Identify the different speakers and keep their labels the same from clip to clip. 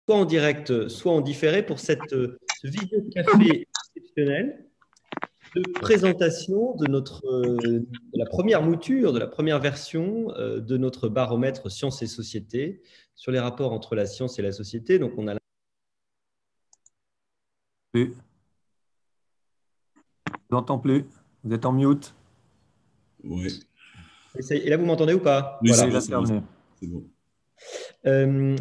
Speaker 1: soit en direct, soit en différé, pour ce vidéo café exceptionnel de présentation de la première mouture, de la première version de notre baromètre Sciences et Société sur les rapports entre la science et la société. Donc, on a
Speaker 2: Plus. Je vous entends plus. Vous êtes en mute.
Speaker 3: Oui,
Speaker 1: Et là, vous m'entendez ou pas?
Speaker 3: oui,
Speaker 1: Voilà.
Speaker 3: c'est bon,
Speaker 2: Là,
Speaker 3: c'est bon,
Speaker 2: terminé.
Speaker 3: c'est bon.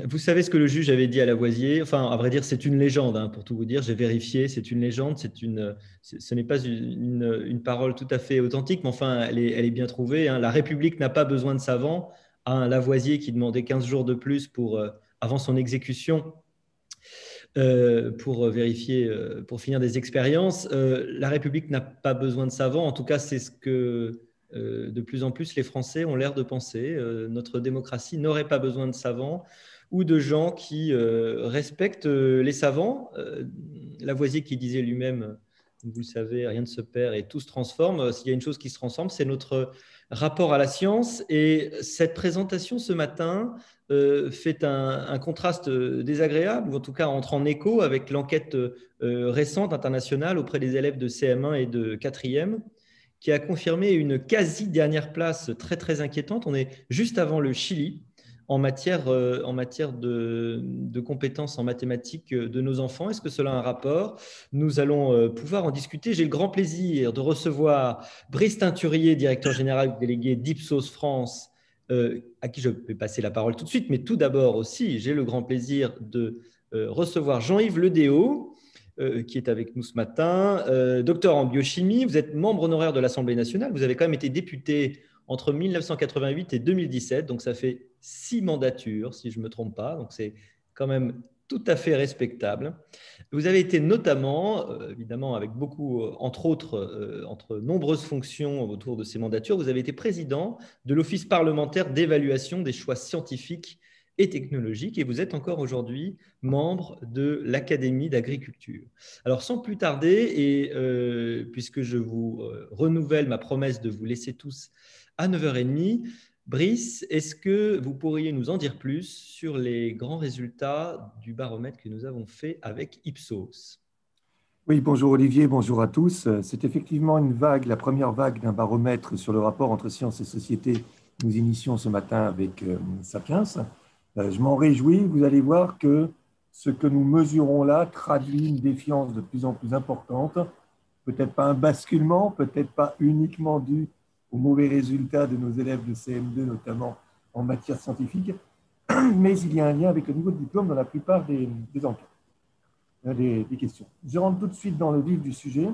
Speaker 1: Vous savez ce que le juge avait dit à Lavoisier? Enfin, à vrai dire, c'est une légende, hein, pour tout vous dire. J'ai vérifié, c'est une légende. Ce n'est pas une parole tout à fait authentique, mais enfin, elle est bien trouvée, hein. La République n'a pas besoin de savants. À un Lavoisier qui demandait 15 jours de plus avant son exécution pour vérifier, pour finir des expériences. La République n'a pas besoin de savants. En tout cas, c'est ce que de plus en plus les Français ont l'air de penser. Notre démocratie n'aurait pas besoin de savants ou de gens qui respectent les savants. Lavoisier qui disait lui-même, vous le savez, rien ne se perd et tout se transforme. S'il y a une chose qui se transforme, c'est notre rapport à la science. Et cette présentation ce matin fait un contraste désagréable, ou en tout cas entre en écho avec l'enquête récente internationale auprès des élèves de CM1 et de 4e, qui a confirmé une quasi-dernière place très, très inquiétante. On est juste avant le Chili en matière de compétences en mathématiques de nos enfants. Est-ce que cela a un rapport? Nous allons pouvoir en discuter. J'ai le grand plaisir de recevoir Brice Teinturier, directeur général délégué d'Ipsos France, à qui je vais passer la parole tout de suite. Mais tout d'abord aussi, j'ai le grand plaisir de recevoir Jean-Yves Ledéo, qui est avec nous ce matin, docteur en biochimie. Vous êtes membre honoraire de l'Assemblée nationale. Vous avez quand même été député entre 1988 et 2017. Donc, ça fait 6 mandatures, si je ne me trompe pas. Donc, c'est quand même tout à fait respectable. Vous avez été notamment, évidemment, avec beaucoup, entre autres, entre nombreuses fonctions autour de ces mandatures, vous avez été président de l'Office parlementaire d'évaluation des choix scientifiques et technologiques, et vous êtes encore aujourd'hui membre de l'Académie d'agriculture. Alors, sans plus tarder, et puisque je vous renouvelle ma promesse de vous laisser tous à 9h30, Brice, est-ce que vous pourriez nous en dire plus sur les grands résultats du baromètre que nous avons fait avec Ipsos?
Speaker 2: Oui, bonjour Olivier, bonjour à tous. C'est effectivement une vague, la première vague d'un baromètre sur le rapport entre sciences et société que nous initions ce matin avec Sapiens. Je m'en réjouis. Vous allez voir que ce que nous mesurons là traduit une défiance de plus en plus importante. Peut-être pas un basculement, peut-être pas uniquement dû aux mauvais résultats de nos élèves de CM2, notamment en matière scientifique, mais il y a un lien avec le niveau de diplôme dans la plupart des enquêtes. Des questions. Je rentre tout de suite dans le vif du sujet.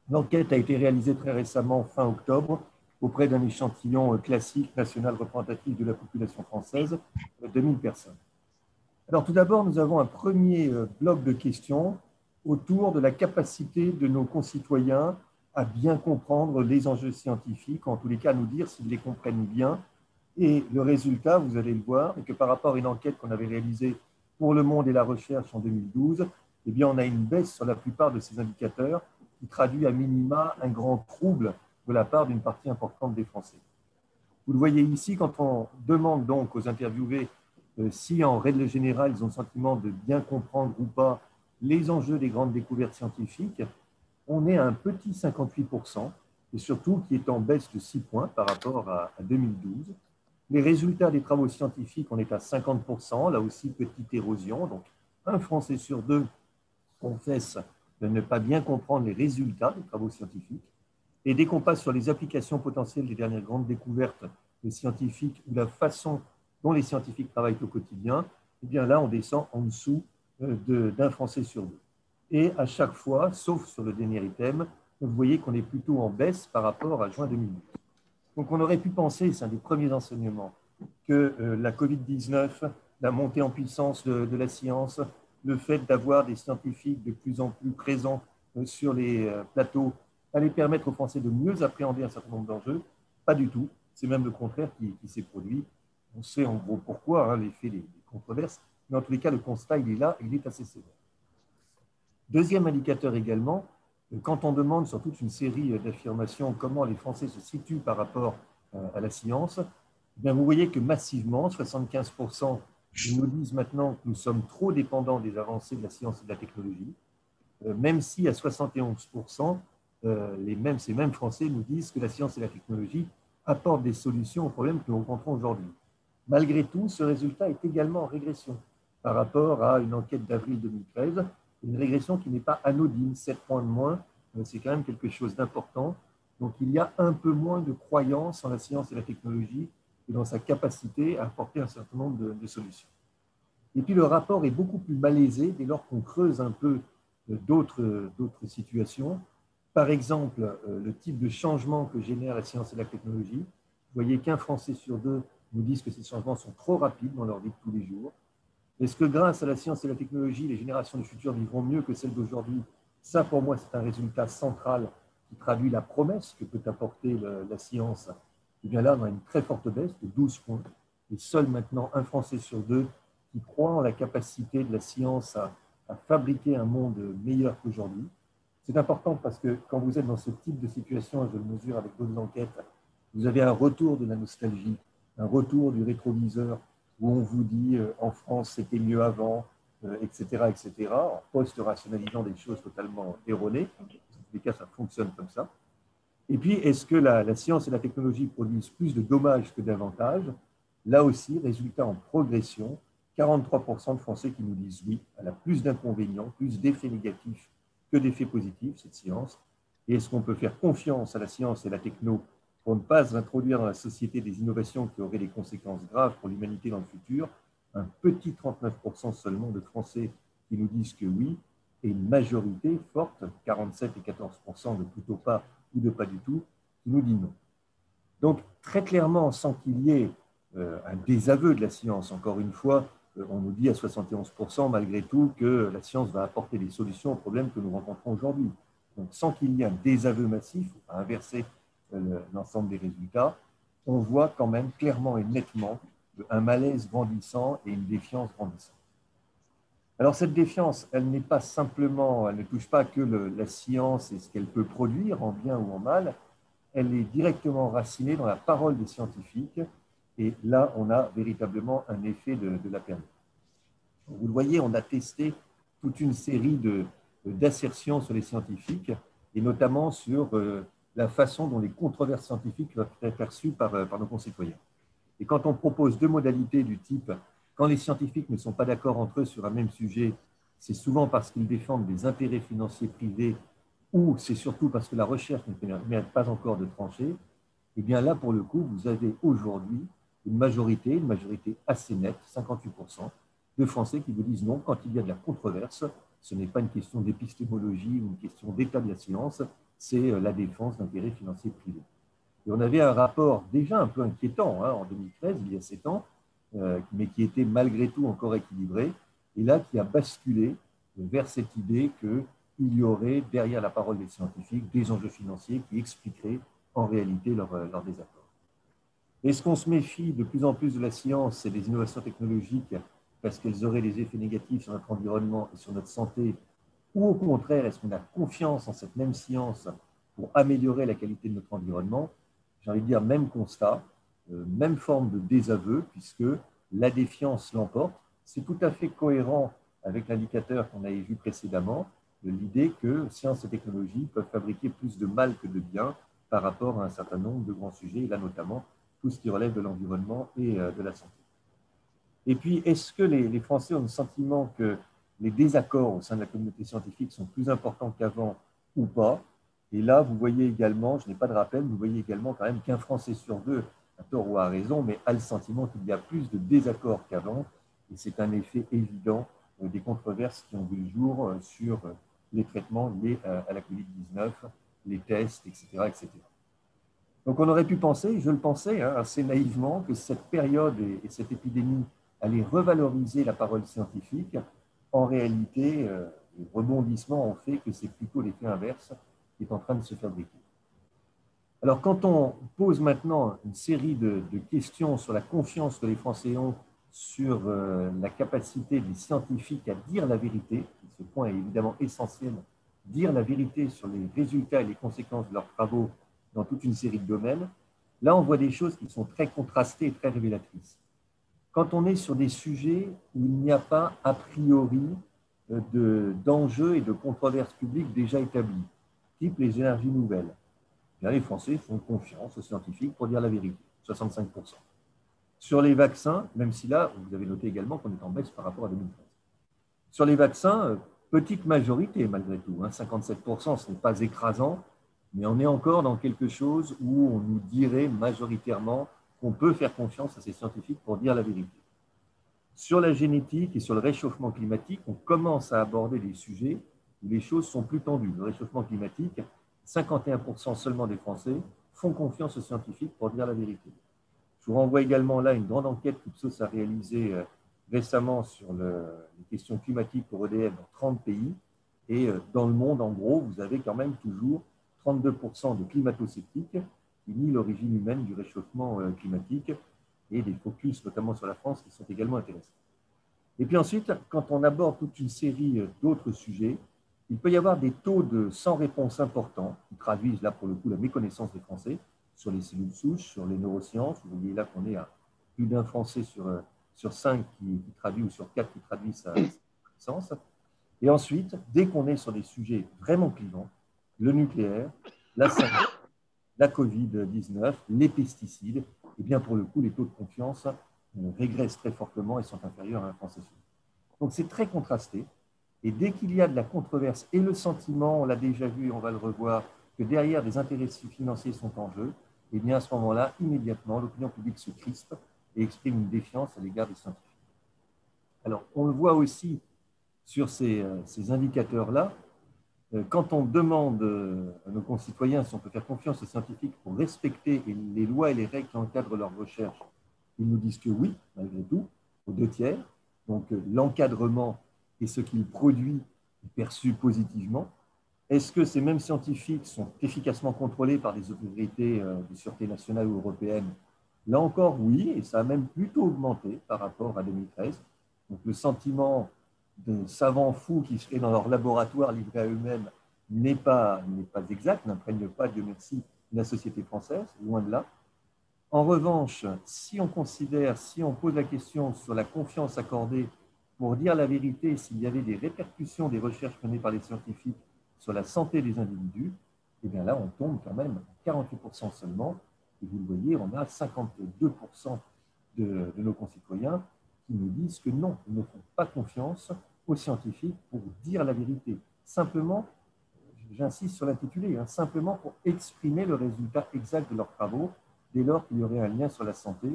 Speaker 2: L'enquête a été réalisée très récemment, fin octobre, auprès d'un échantillon classique national représentatif de la population française, 2000 personnes. Alors tout d'abord, nous avons un premier bloc de questions autour de la capacité de nos concitoyens à bien comprendre les enjeux scientifiques, en tous les cas à nous dire s'ils les comprennent bien. Et le résultat, vous allez le voir, est que par rapport à une enquête qu'on avait réalisée pour Le Monde et la Recherche en 2012, eh bien, on a une baisse sur la plupart de ces indicateurs qui traduit à minima un grand trouble de la part d'une partie importante des Français. Vous le voyez ici, quand on demande donc aux interviewés si en règle générale ils ont le sentiment de bien comprendre ou pas les enjeux des grandes découvertes scientifiques, on est à un petit 58%, et surtout qui est en baisse de 6 points par rapport à 2012. Les résultats des travaux scientifiques, on est à 50%, là aussi petite érosion, donc un Français sur deux confesse de ne pas bien comprendre les résultats des travaux scientifiques. Et dès qu'on passe sur les applications potentielles des dernières grandes découvertes des scientifiques ou la façon dont les scientifiques travaillent au quotidien, eh bien là, on descend en dessous d'un Français sur deux. Et à chaque fois, sauf sur le dernier item, vous voyez qu'on est plutôt en baisse par rapport à juin 2012. Donc on aurait pu penser, c'est un des premiers enseignements, que la Covid-19, la montée en puissance de la science, le fait d'avoir des scientifiques de plus en plus présents sur les plateaux allait permettre aux Français de mieux appréhender un certain nombre d'enjeux. Pas du tout. C'est même le contraire qui s'est produit. On sait en gros pourquoi, hein, l'effet des controverses, mais en tous les cas, le constat, il est là, il est assez sévère. Deuxième indicateur également, quand on demande sur toute une série d'affirmations comment les Français se situent par rapport à la science, eh bien vous voyez que massivement, 75% Ils nous disent maintenant que nous sommes trop dépendants des avancées de la science et de la technologie, même si à 71%, ces mêmes Français nous disent que la science et la technologie apportent des solutions aux problèmes que nous rencontrons aujourd'hui. Malgré tout, ce résultat est également en régression par rapport à une enquête d'avril 2013, une régression qui n'est pas anodine, 7 points de moins, c'est quand même quelque chose d'important. Donc il y a un peu moins de croyance en la science et la technologie et dans sa capacité à apporter un certain nombre de solutions. Et puis le rapport est beaucoup plus malaisé dès lors qu'on creuse un peu d'autres situations. Par exemple, le type de changement que génère la science et la technologie. Vous voyez qu'un Français sur deux nous disent que ces changements sont trop rapides dans leur vie de tous les jours. Est-ce que grâce à la science et la technologie, les générations du futur vivront mieux que celles d'aujourd'hui? Ça, pour moi, c'est un résultat central qui traduit la promesse que peut apporter la science. Et bien là, on a une très forte baisse de 12 points. Et seul maintenant un Français sur deux qui croit en la capacité de la science à fabriquer un monde meilleur qu'aujourd'hui. C'est important parce que quand vous êtes dans ce type de situation, et je le mesure avec d'autres enquêtes, vous avez un retour de la nostalgie, un retour du rétroviseur où on vous dit en France c'était mieux avant, etc., etc., en post-rationalisant des choses totalement erronées. En tous les cas, ça fonctionne comme ça. Et puis, est-ce que la science et la technologie produisent plus de dommages que d'avantages? Là aussi, résultat en progression, 43% de Français qui nous disent oui, elle a plus d'inconvénients, plus d'effets négatifs que d'effets positifs, cette science. Et est-ce qu'on peut faire confiance à la science et la techno pour ne pas introduire dans la société des innovations qui auraient des conséquences graves pour l'humanité dans le futur? Un petit 39% seulement de Français qui nous disent que oui, et une majorité forte, 47 et 14% de plutôt pas ou de pas du tout, qui nous dit non. Donc, très clairement, sans qu'il y ait un désaveu de la science, encore une fois, on nous dit à 71% malgré tout que la science va apporter des solutions aux problèmes que nous rencontrons aujourd'hui. Donc, sans qu'il y ait un désaveu massif, à inverser l'ensemble des résultats, on voit quand même clairement et nettement un malaise grandissant et une défiance grandissante. Alors, cette défiance, elle n'est pas simplement, elle ne touche pas que la science et ce qu'elle peut produire en bien ou en mal, elle est directement racinée dans la parole des scientifiques. Et là, on a véritablement un effet de la pyramide. Vous le voyez, on a testé toute une série d'assertions sur les scientifiques, et notamment sur la façon dont les controverses scientifiques doivent être perçues par nos concitoyens. Et quand on propose deux modalités du type, quand les scientifiques ne sont pas d'accord entre eux sur un même sujet, c'est souvent parce qu'ils défendent des intérêts financiers privés ou c'est surtout parce que la recherche ne permet pas encore de trancher, et bien là, pour le coup, vous avez aujourd'hui une majorité assez nette, 58%, de Français qui vous disent non, quand il y a de la controverse, ce n'est pas une question d'épistémologie ou une question d'état de la science, c'est la défense d'intérêts financiers privés. Et on avait un rapport déjà un peu inquiétant en 2013, il y a 7 ans, mais qui était malgré tout encore équilibré, et là qui a basculé vers cette idée qu'il y aurait derrière la parole des scientifiques des enjeux financiers qui expliqueraient en réalité leur désaccord. Est-ce qu'on se méfie de plus en plus de la science et des innovations technologiques parce qu'elles auraient des effets négatifs sur notre environnement et sur notre santé, ou au contraire, est-ce qu'on a confiance en cette même science pour améliorer la qualité de notre environnement? J'ai envie de dire même constat, même forme de désaveu, puisque la défiance l'emporte. C'est tout à fait cohérent avec l'indicateur qu'on avait vu précédemment, de l'idée que science et technologie peuvent fabriquer plus de mal que de bien par rapport à un certain nombre de grands sujets, et là notamment tout ce qui relève de l'environnement et de la santé. Et puis, est-ce que les Français ont le sentiment que les désaccords au sein de la communauté scientifique sont plus importants qu'avant ou pas? Et là, vous voyez également, je n'ai pas de rappel, vous voyez également quand même qu'un Français sur deux, à tort ou à raison, mais a le sentiment qu'il y a plus de désaccords qu'avant. Et c'est un effet évident des controverses qui ont vu le jour sur les traitements liés à la COVID-19, les tests, etc., etc. Donc on aurait pu penser, je le pensais assez naïvement, que cette période et cette épidémie allaient revaloriser la parole scientifique. En réalité, les rebondissements ont fait que c'est plutôt l'effet inverse qui est en train de se fabriquer. Alors quand on pose maintenant une série de questions sur la confiance que les Français ont sur la capacité des scientifiques à dire la vérité, ce point est évidemment essentiel, dire la vérité sur les résultats et les conséquences de leurs travaux dans toute une série de domaines, là on voit des choses qui sont très contrastées et très révélatrices. quand on est sur des sujets où il n'y a pas a priori d'enjeux et de controverses publiques déjà établis, type les énergies nouvelles. Bien, les Français font confiance aux scientifiques pour dire la vérité, 65%. Sur les vaccins, même si là, vous avez noté également qu'on est en baisse par rapport à 2013. Sur les vaccins, petite majorité malgré tout, 57%, ce n'est pas écrasant, mais on est encore dans quelque chose où on nous dirait majoritairement qu'on peut faire confiance à ces scientifiques pour dire la vérité. Sur la génétique et sur le réchauffement climatique, on commence à aborder des sujets où les choses sont plus tendues. Le réchauffement climatique, 51% seulement des Français font confiance aux scientifiques pour dire la vérité. Je vous renvoie également là une grande enquête qu'Ipsos a réalisée récemment sur les questions climatiques pour EDF dans 30 pays. Et dans le monde, en gros, vous avez quand même toujours 32% de climato-sceptiques qui nient l'origine humaine du réchauffement climatique et des focus, notamment sur la France, qui sont également intéressants. Et puis ensuite, quand on aborde toute une série d'autres sujets, il peut y avoir des taux de sans réponse importants qui traduisent là pour le coup la méconnaissance des Français sur les cellules souches, sur les neurosciences. Vous voyez là qu'on est à plus d'un Français sur 5 qui traduit ou sur 4 qui traduit sa connaissance. Et ensuite, dès qu'on est sur des sujets vraiment clivants, le nucléaire, la santé, la Covid-19, les pesticides, et bien pour le coup, les taux de confiance régressent très fortement et sont inférieurs à 1 Français sur 10. Donc c'est très contrasté. Et dès qu'il y a de la controverse et le sentiment, on l'a déjà vu et on va le revoir, que derrière des intérêts financiers sont en jeu, et bien à ce moment-là, immédiatement, l'opinion publique se crispe et exprime une défiance à l'égard des scientifiques. Alors, on le voit aussi sur ces indicateurs-là. Quand on demande à nos concitoyens si on peut faire confiance aux scientifiques pour respecter les lois et les règles qui encadrent leur recherche, ils nous disent que oui, malgré tout, aux 2/3. Donc, l'encadrement et ce qu'il produit est perçu positivement. Est-ce que ces mêmes scientifiques sont efficacement contrôlés par des autorités de sûreté nationale ou européenne? Là encore, oui, et ça a même plutôt augmenté par rapport à 2013. Donc, le sentiment de savants fous qui seraient dans leur laboratoire livrés à eux-mêmes n'est pas exact, n'imprègne pas, Dieu merci, la société française, loin de là. En revanche, si on considère, si on pose la question sur la confiance accordée pour dire la vérité, s'il y avait des répercussions des recherches menées par les scientifiques sur la santé des individus, et bien là, on tombe quand même à 48% seulement. Et vous le voyez, on a 52% de nos concitoyens qui nous disent que non, ils ne font pas confiance aux scientifiques pour dire la vérité. Simplement, j'insiste sur l'intitulé, simplement pour exprimer le résultat exact de leurs travaux, dès lors qu'il y aurait un lien sur la santé,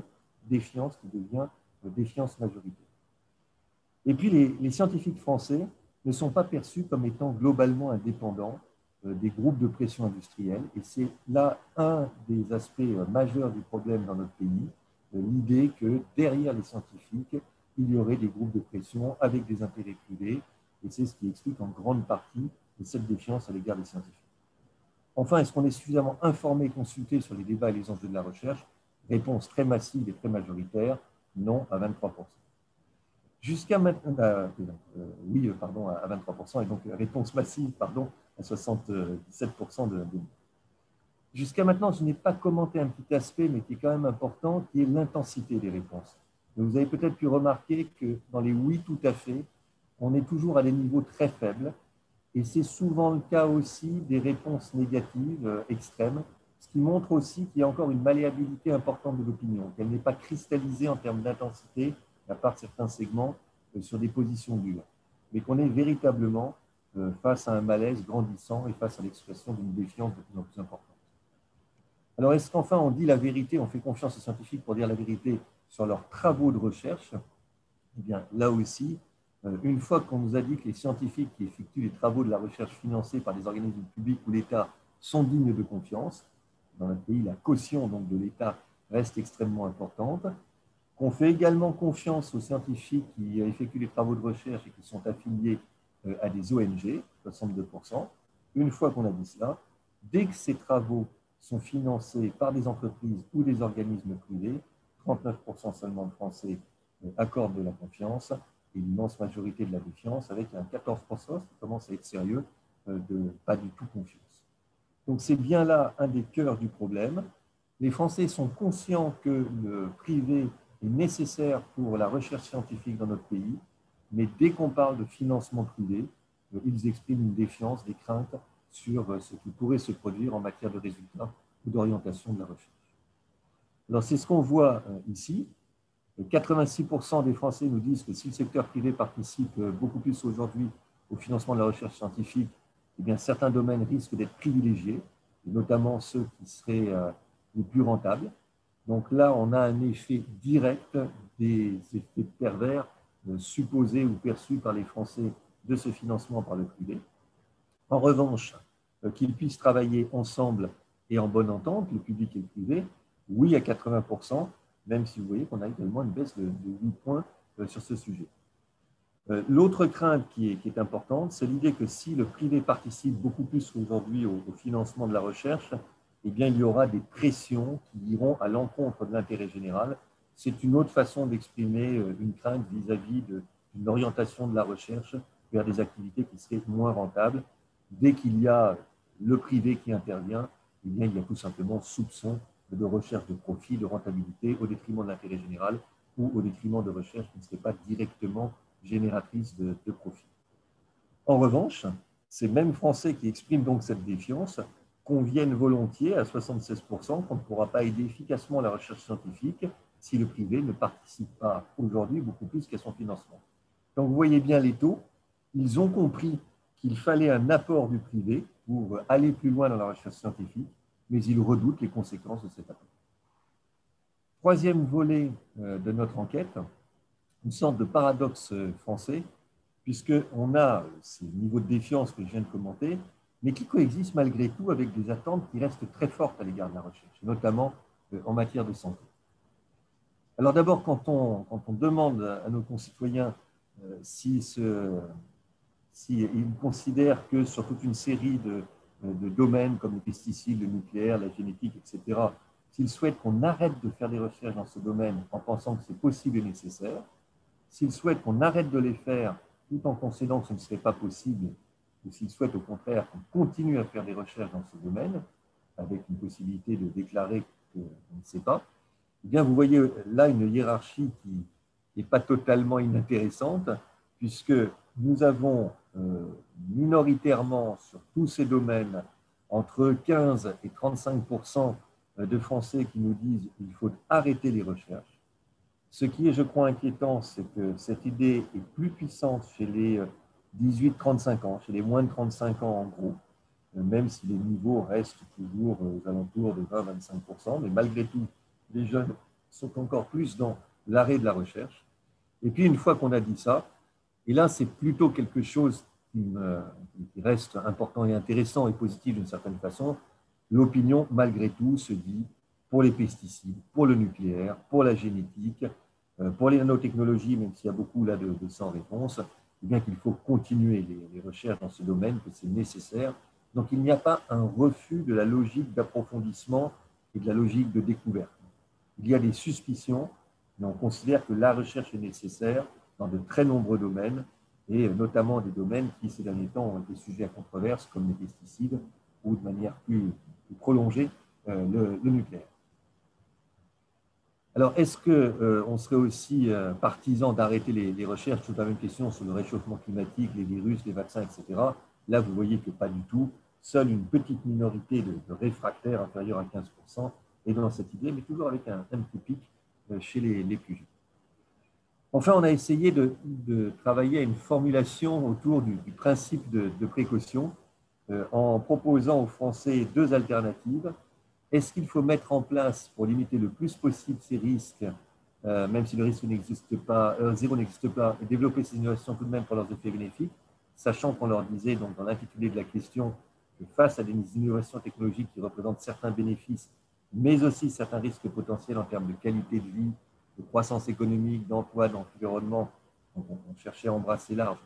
Speaker 2: défiance qui devient défiance majoritaire. Et puis, les scientifiques français ne sont pas perçus comme étant globalement indépendants des groupes de pression industrielle. Et c'est là un des aspects majeurs du problème dans notre pays, l'idée que derrière les scientifiques, il y aurait des groupes de pression avec des intérêts privés. Et c'est ce qui explique en grande partie cette défiance à l'égard des scientifiques. Enfin, est-ce qu'on est suffisamment informé et consulté sur les débats et les enjeux de la recherche? Réponse très massive et très majoritaire, non à 23%. Jusqu'à maintenant, oui, pardon, à 23%, et donc réponse massive, pardon, à 77% de. Jusqu'à maintenant, je n'ai pas commenté un petit aspect, mais qui est quand même important, qui est l'intensité des réponses. Vous avez peut-être pu remarquer que dans les oui tout à fait, on est toujours à des niveaux très faibles, et c'est souvent le cas aussi des réponses négatives extrêmes, ce qui montre aussi qu'il y a encore une malléabilité importante de l'opinion, qu'elle n'est pas cristallisée en termes d'intensité, à part certains segments, sur des positions dures, mais qu'on est véritablement face à un malaise grandissant et face à l'expression d'une défiance de plus en plus importante. Alors, est-ce qu'enfin on dit la vérité, on fait confiance aux scientifiques pour dire la vérité sur leurs travaux de recherche? Eh bien, là aussi, une fois qu'on nous a dit que les scientifiques qui effectuent les travaux de la recherche financés par des organismes publics ou l'État sont dignes de confiance, dans notre pays, la caution donc, de l'État reste extrêmement importante, qu'on fait également confiance aux scientifiques qui effectuent les travaux de recherche et qui sont affiliés à des ONG, 62%. Une fois qu'on a dit cela, dès que ces travaux sont financés par des entreprises ou des organismes privés, 39% seulement de Français accordent de la confiance et l'immense majorité de la défiance, avec un 14% qui commence à être sérieux, de pas du tout confiance. Donc c'est bien là un des cœurs du problème. Les Français sont conscients que le privé est nécessaire pour la recherche scientifique dans notre pays, mais dès qu'on parle de financement privé, ils expriment une défiance, des craintes sur ce qui pourrait se produire en matière de résultats ou d'orientation de la recherche. Alors, c'est ce qu'on voit ici. 86% des Français nous disent que si le secteur privé participe beaucoup plus aujourd'hui au financement de la recherche scientifique, eh bien, certains domaines risquent d'être privilégiés, et notamment ceux qui seraient les plus rentables. Donc là, on a un effet direct des effets pervers supposés ou perçus par les Français de ce financement par le privé. En revanche, qu'ils puissent travailler ensemble et en bonne entente, le public et le privé, oui à 80%, même si vous voyez qu'on a également une baisse de 8 points sur ce sujet. L'autre crainte qui est importante, c'est l'idée que si le privé participe beaucoup plus qu'aujourd'hui au financement de la recherche, eh bien, il y aura des pressions qui iront à l'encontre de l'intérêt général. C'est une autre façon d'exprimer une crainte vis-à-vis d'une orientation de la recherche vers des activités qui seraient moins rentables. Dès qu'il y a le privé qui intervient, eh bien, il y a tout simplement soupçon de recherche de profit, de rentabilité au détriment de l'intérêt général ou au détriment de recherche qui ne serait pas directement génératrice de profit. En revanche, ces mêmes Français qui expriment donc cette défiance conviennent volontiers à 76% qu'on ne pourra pas aider efficacement la recherche scientifique si le privé ne participe pas aujourd'hui beaucoup plus qu'à son financement. Donc vous voyez bien les taux, ils ont compris qu'il fallait un apport du privé pour aller plus loin dans la recherche scientifique, mais ils redoutent les conséquences de cet apport. Troisième volet de notre enquête, une sorte de paradoxe français, puisqu'on a ces niveaux de défiance que je viens de commenter, mais qui coexistent malgré tout avec des attentes qui restent très fortes à l'égard de la recherche, notamment en matière de santé. Alors d'abord, quand on demande à nos concitoyens s'ils considèrent que sur toute une série de domaines comme les pesticides, le nucléaire, la génétique, etc., s'ils souhaitent qu'on arrête de faire des recherches dans ce domaine en pensant que c'est possible et nécessaire, s'ils souhaitent qu'on arrête de les faire tout en concédant que ce ne serait pas possible, ou s'ils souhaitent au contraire qu'on continue à faire des recherches dans ce domaine, avec une possibilité de déclarer qu'on ne sait pas, eh bien vous voyez là une hiérarchie qui n'est pas totalement inintéressante, puisque nous avons minoritairement sur tous ces domaines entre 15 et 35% de Français qui nous disent qu'il faut arrêter les recherches. Ce qui est, je crois, inquiétant, c'est que cette idée est plus puissante chez les 18-35 ans, chez les moins de 35 ans en gros, même si les niveaux restent toujours aux alentours de 20-25%, mais malgré tout, les jeunes sont encore plus dans l'arrêt de la recherche. Et puis, une fois qu'on a dit ça, et là, c'est plutôt quelque chose qui reste important et intéressant et positif d'une certaine façon, l'opinion, malgré tout, se dit pour les pesticides, pour le nucléaire, pour la génétique, pour les nanotechnologies, même s'il y a beaucoup là de sans réponse, eh bien qu'il faut continuer les recherches dans ce domaine, que c'est nécessaire. Donc, il n'y a pas un refus de la logique d'approfondissement et de la logique de découverte. Il y a des suspicions, mais on considère que la recherche est nécessaire dans de très nombreux domaines, et notamment des domaines qui, ces derniers temps, ont été sujets à controverse, comme les pesticides, ou de manière plus prolongée, le nucléaire. Alors, est-ce qu'on serait aussi partisan d'arrêter les recherches sur la même question sur le réchauffement climatique, les virus, les vaccins, etc. Là, vous voyez que pas du tout. Seule une petite minorité de réfractaires inférieurs à 15% est dans cette idée, mais toujours avec un petit pic chez les plus jeunes. Enfin, on a essayé de travailler à une formulation autour du principe de précaution en proposant aux Français deux alternatives. Est-ce qu'il faut mettre en place, pour limiter le plus possible ces risques, même si le risque n'existe pas, zéro n'existe pas, et développer ces innovations tout de même pour leurs effets bénéfiques, sachant qu'on leur disait donc, dans l'intitulé de la question que face à des innovations technologiques qui représentent certains bénéfices, mais aussi certains risques potentiels en termes de qualité de vie, de croissance économique, d'emploi, d'environnement, donc on cherchait à embrasser large.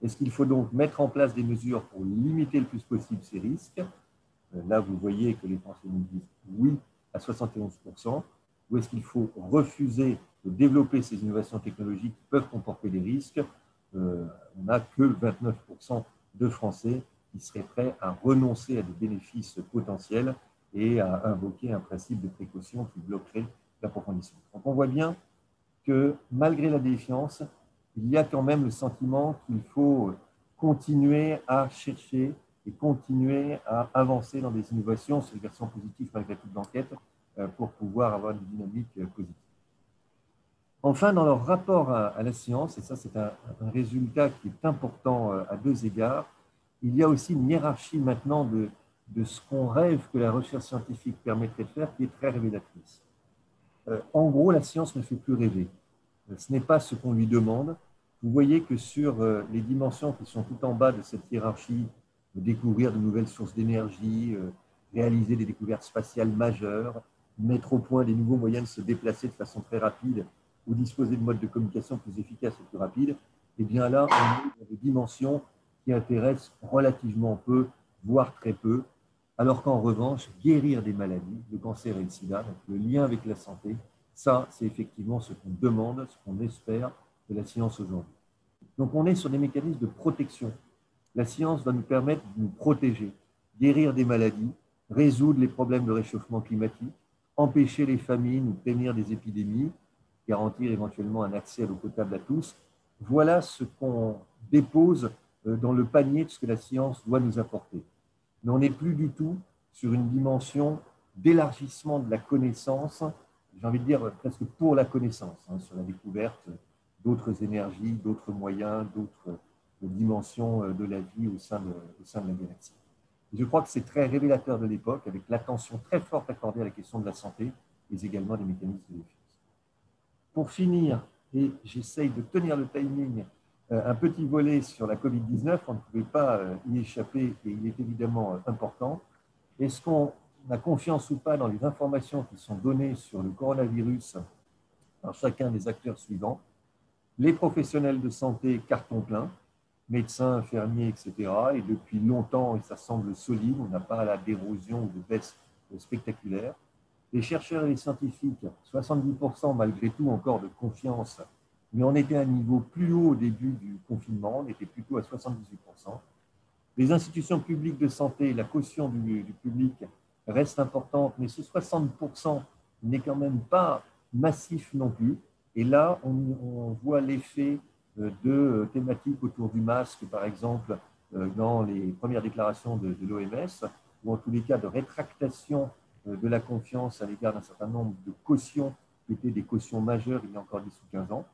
Speaker 2: Est-ce qu'il faut donc mettre en place des mesures pour limiter le plus possible ces risques? Là, vous voyez que les Français nous disent oui à 71%. Ou est-ce qu'il faut refuser de développer ces innovations technologiques qui peuvent comporter des risques? On n'a que 29% de Français qui seraient prêts à renoncer à des bénéfices potentiels et à invoquer un principe de précaution qui bloquerait l'approfondissement. Donc, on voit bien que malgré la défiance, il y a quand même le sentiment qu'il faut continuer à chercher et continuer à avancer dans des innovations. C'est une version positive malgré toute l'enquête pour pouvoir avoir une dynamique positive. Enfin, dans leur rapport à la science, et ça c'est un résultat qui est important à deux égards, il y a aussi une hiérarchie maintenant de ce qu'on rêve que la recherche scientifique permettrait de faire qui est très révélatrice. En gros, la science ne fait plus rêver. Ce n'est pas ce qu'on lui demande. Vous voyez que sur les dimensions qui sont tout en bas de cette hiérarchie, découvrir de nouvelles sources d'énergie, réaliser des découvertes spatiales majeures, mettre au point des nouveaux moyens de se déplacer de façon très rapide ou disposer de modes de communication plus efficaces et plus rapides, et bien là, on est dans des dimensions qui intéressent relativement peu, voire très peu, alors qu'en revanche, guérir des maladies, le cancer et le sida, donc le lien avec la santé, ça, c'est effectivement ce qu'on demande, ce qu'on espère de la science aujourd'hui. Donc, on est sur des mécanismes de protection. La science va nous permettre de nous protéger, guérir des maladies, résoudre les problèmes de réchauffement climatique, empêcher les famines ou prévenir des épidémies, garantir éventuellement un accès à l'eau potable à tous. Voilà ce qu'on dépose dans le panier de ce que la science doit nous apporter. Mais on n'est plus du tout sur une dimension d'élargissement de la connaissance, j'ai envie de dire presque pour la connaissance, sur la découverte d'autres énergies, d'autres moyens, d'autres dimensions de la vie au sein de la galaxie. Et je crois que c'est très révélateur de l'époque, avec l'attention très forte accordée à la question de la santé, mais également des mécanismes de défense. Pour finir, et j'essaye de tenir le timing, un petit volet sur la Covid-19, on ne pouvait pas y échapper et il est évidemment important. Est-ce qu'on a confiance ou pas dans les informations qui sont données sur le coronavirus par chacun des acteurs suivants? Les professionnels de santé, carton plein, médecins, infirmiers, etc. Et depuis longtemps, et ça semble solide, on n'a pas la d'érosion ou de baisse spectaculaire. Les chercheurs et les scientifiques, 70% malgré tout encore de confiance, mais on était à un niveau plus haut au début du confinement, on était plutôt à 78%. Les institutions publiques de santé, la caution du public reste importante, mais ce 60% n'est quand même pas massif non plus. Et là, on voit l'effet de thématiques autour du masque, par exemple, dans les premières déclarations de l'OMS, ou en tous les cas de rétractation de la confiance à l'égard d'un certain nombre de cautions qui étaient des cautions majeures il y a encore 10 ou 15 ans.